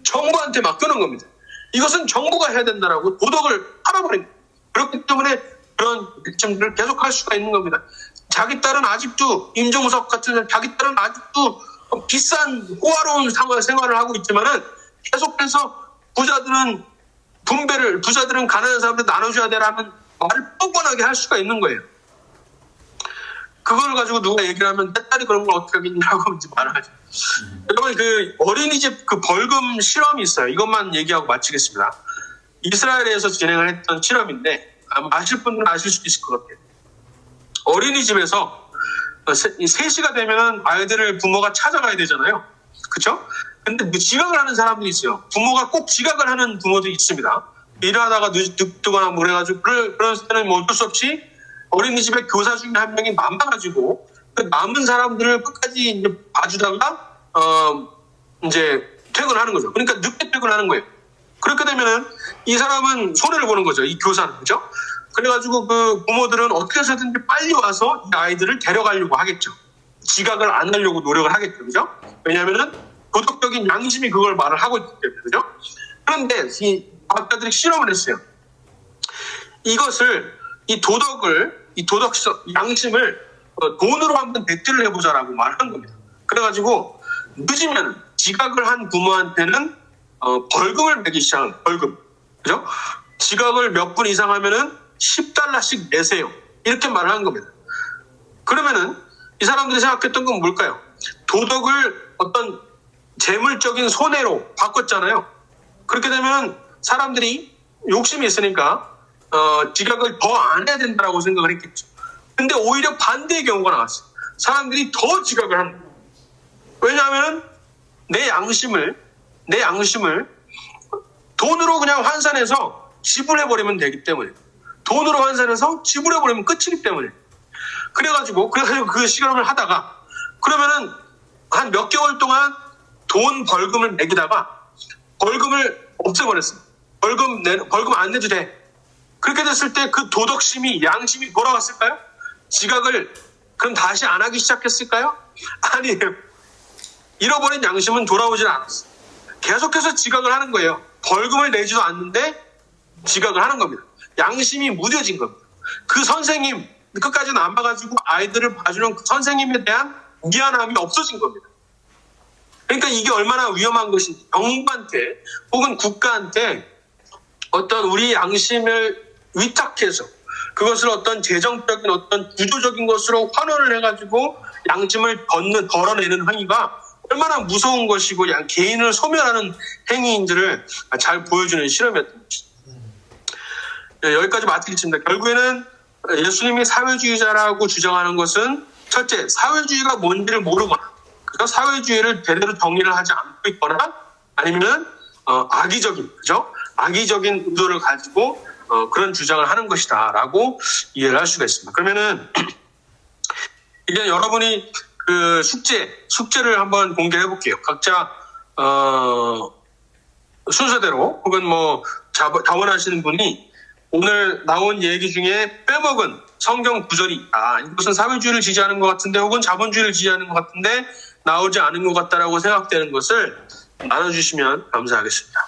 정부한테 맡겨놓은 겁니다. 이것은 정부가 해야 된다라고 도덕을 팔아버린 거예요. 그렇기 때문에 그런 백점들을 계속할 수가 있는 겁니다. 자기 딸은 아직도, 임종석 같은 자기 딸은 아직도 비싼 호화로운 생활을 하고 있지만은 계속해서 부자들은 가난한 사람들 나눠줘야 되라는 말을 뻔뻔하게 할 수가 있는 거예요. 그걸 가지고 누가 얘기를 하면 내 딸이 그런 걸 어떻게 하겠냐고 이제 말하죠. 여러분, 그 어린이집 그 벌금 실험이 있어요. 이것만 얘기하고 마치겠습니다. 이스라엘에서 진행을 했던 실험인데 아마 아실 분들은 아실 수도 있을 것 같아요. 어린이집에서 3시가 되면 아이들을 부모가 찾아가야 되잖아요. 그렇죠? 근데 지각을 하는 사람들이 있어요. 부모가 꼭 지각을 하는 부모도 있습니다. 일하다가 늦거나 뭐 그래가지고 그럴 때는 뭐 어쩔 수 없이 어린이집에 교사 중에 한 명이 남아가지고 그 남은 사람들을 끝까지 이제 봐주다가 이제 퇴근하는 거죠. 그러니까 늦게 퇴근하는 거예요. 그렇게 되면은 이 사람은 손해를 보는 거죠. 이 교사는. 그죠? 그래가지고 그 부모들은 어떻게 해서든지 빨리 와서 이 아이들을 데려가려고 하겠죠. 지각을 안 하려고 노력을 하겠죠. 그죠? 왜냐하면은 도덕적인 양심이 그걸 말을 하고 있기 때문에. 그죠? 그런데 이 과학자들이 실험을 했어요. 이 도덕적 양심을 돈으로 한번 대체를 해보자라고 말한 겁니다. 그래가지고 늦으면 지각을 한 부모한테는 벌금을 매기 시작한 벌금. 그죠? 지각을 몇 분 이상 하면은 $10씩 내세요. 이렇게 말을 한 겁니다. 그러면은 이 사람들이 생각했던 건 뭘까요? 도덕을 어떤 재물적인 손해로 바꿨잖아요. 그렇게 되면 사람들이 욕심이 있으니까 지각을 더 안 해야 된다고 생각을 했겠죠. 근데 오히려 반대의 경우가 나왔어요. 사람들이 더 지각을 하는 거예요. 왜냐하면 내 양심을 돈으로 그냥 환산해서 지불해버리면 되기 때문에, 돈으로 환산해서 지불해버리면 끝이기 때문에, 그래가지고 그 실험을 하다가 그러면은 한 몇 개월 동안 돈 벌금을 매기다가 벌금을 없애버렸어요. 벌금 안 내도 돼. 그렇게 됐을 때 그 도덕심이, 양심이 돌아왔을까요? 지각을 그럼 다시 안 하기 시작했을까요? 아니에요. 잃어버린 양심은 돌아오질 않았어요. 계속해서 지각을 하는 거예요. 벌금을 내지도 않는데 지각을 하는 겁니다. 양심이 무뎌진 겁니다. 그 선생님 끝까지 남아가지고 아이들을 봐주는 그 선생님에 대한 미안함이 없어진 겁니다. 그러니까 이게 얼마나 위험한 것인지, 정부한테 혹은 국가한테 어떤 우리 양심을 위탁해서 그것을 어떤 재정적인 어떤 구조적인 것으로 환원을 해가지고 양심을 덜어내는 행위가 얼마나 무서운 것이고 개인을 소멸하는 행위인지를 잘 보여주는 실험이었던 것입니다. 여기까지 마치겠습니다. 결국에는 예수님이 사회주의자라고 주장하는 것은 첫째, 사회주의가 뭔지를 모르거나 그래서 사회주의를 제대로 정리를 하지 않고 있거나 아니면 악의적인 의도를 가지고 그런 주장을 하는 것이다라고 이해를 할 수가 있습니다. 그러면은 이제 여러분이 그 숙제를 한번 공개해 볼게요. 각자 순서대로 혹은 뭐 자원하시는 분이 오늘 나온 얘기 중에 빼먹은 성경 구절이 있다. 이것은 사회주의를 지지하는 것 같은데 혹은 자본주의를 지지하는 것 같은데 나오지 않은 것 같다라고 생각되는 것을 나눠주시면 감사하겠습니다.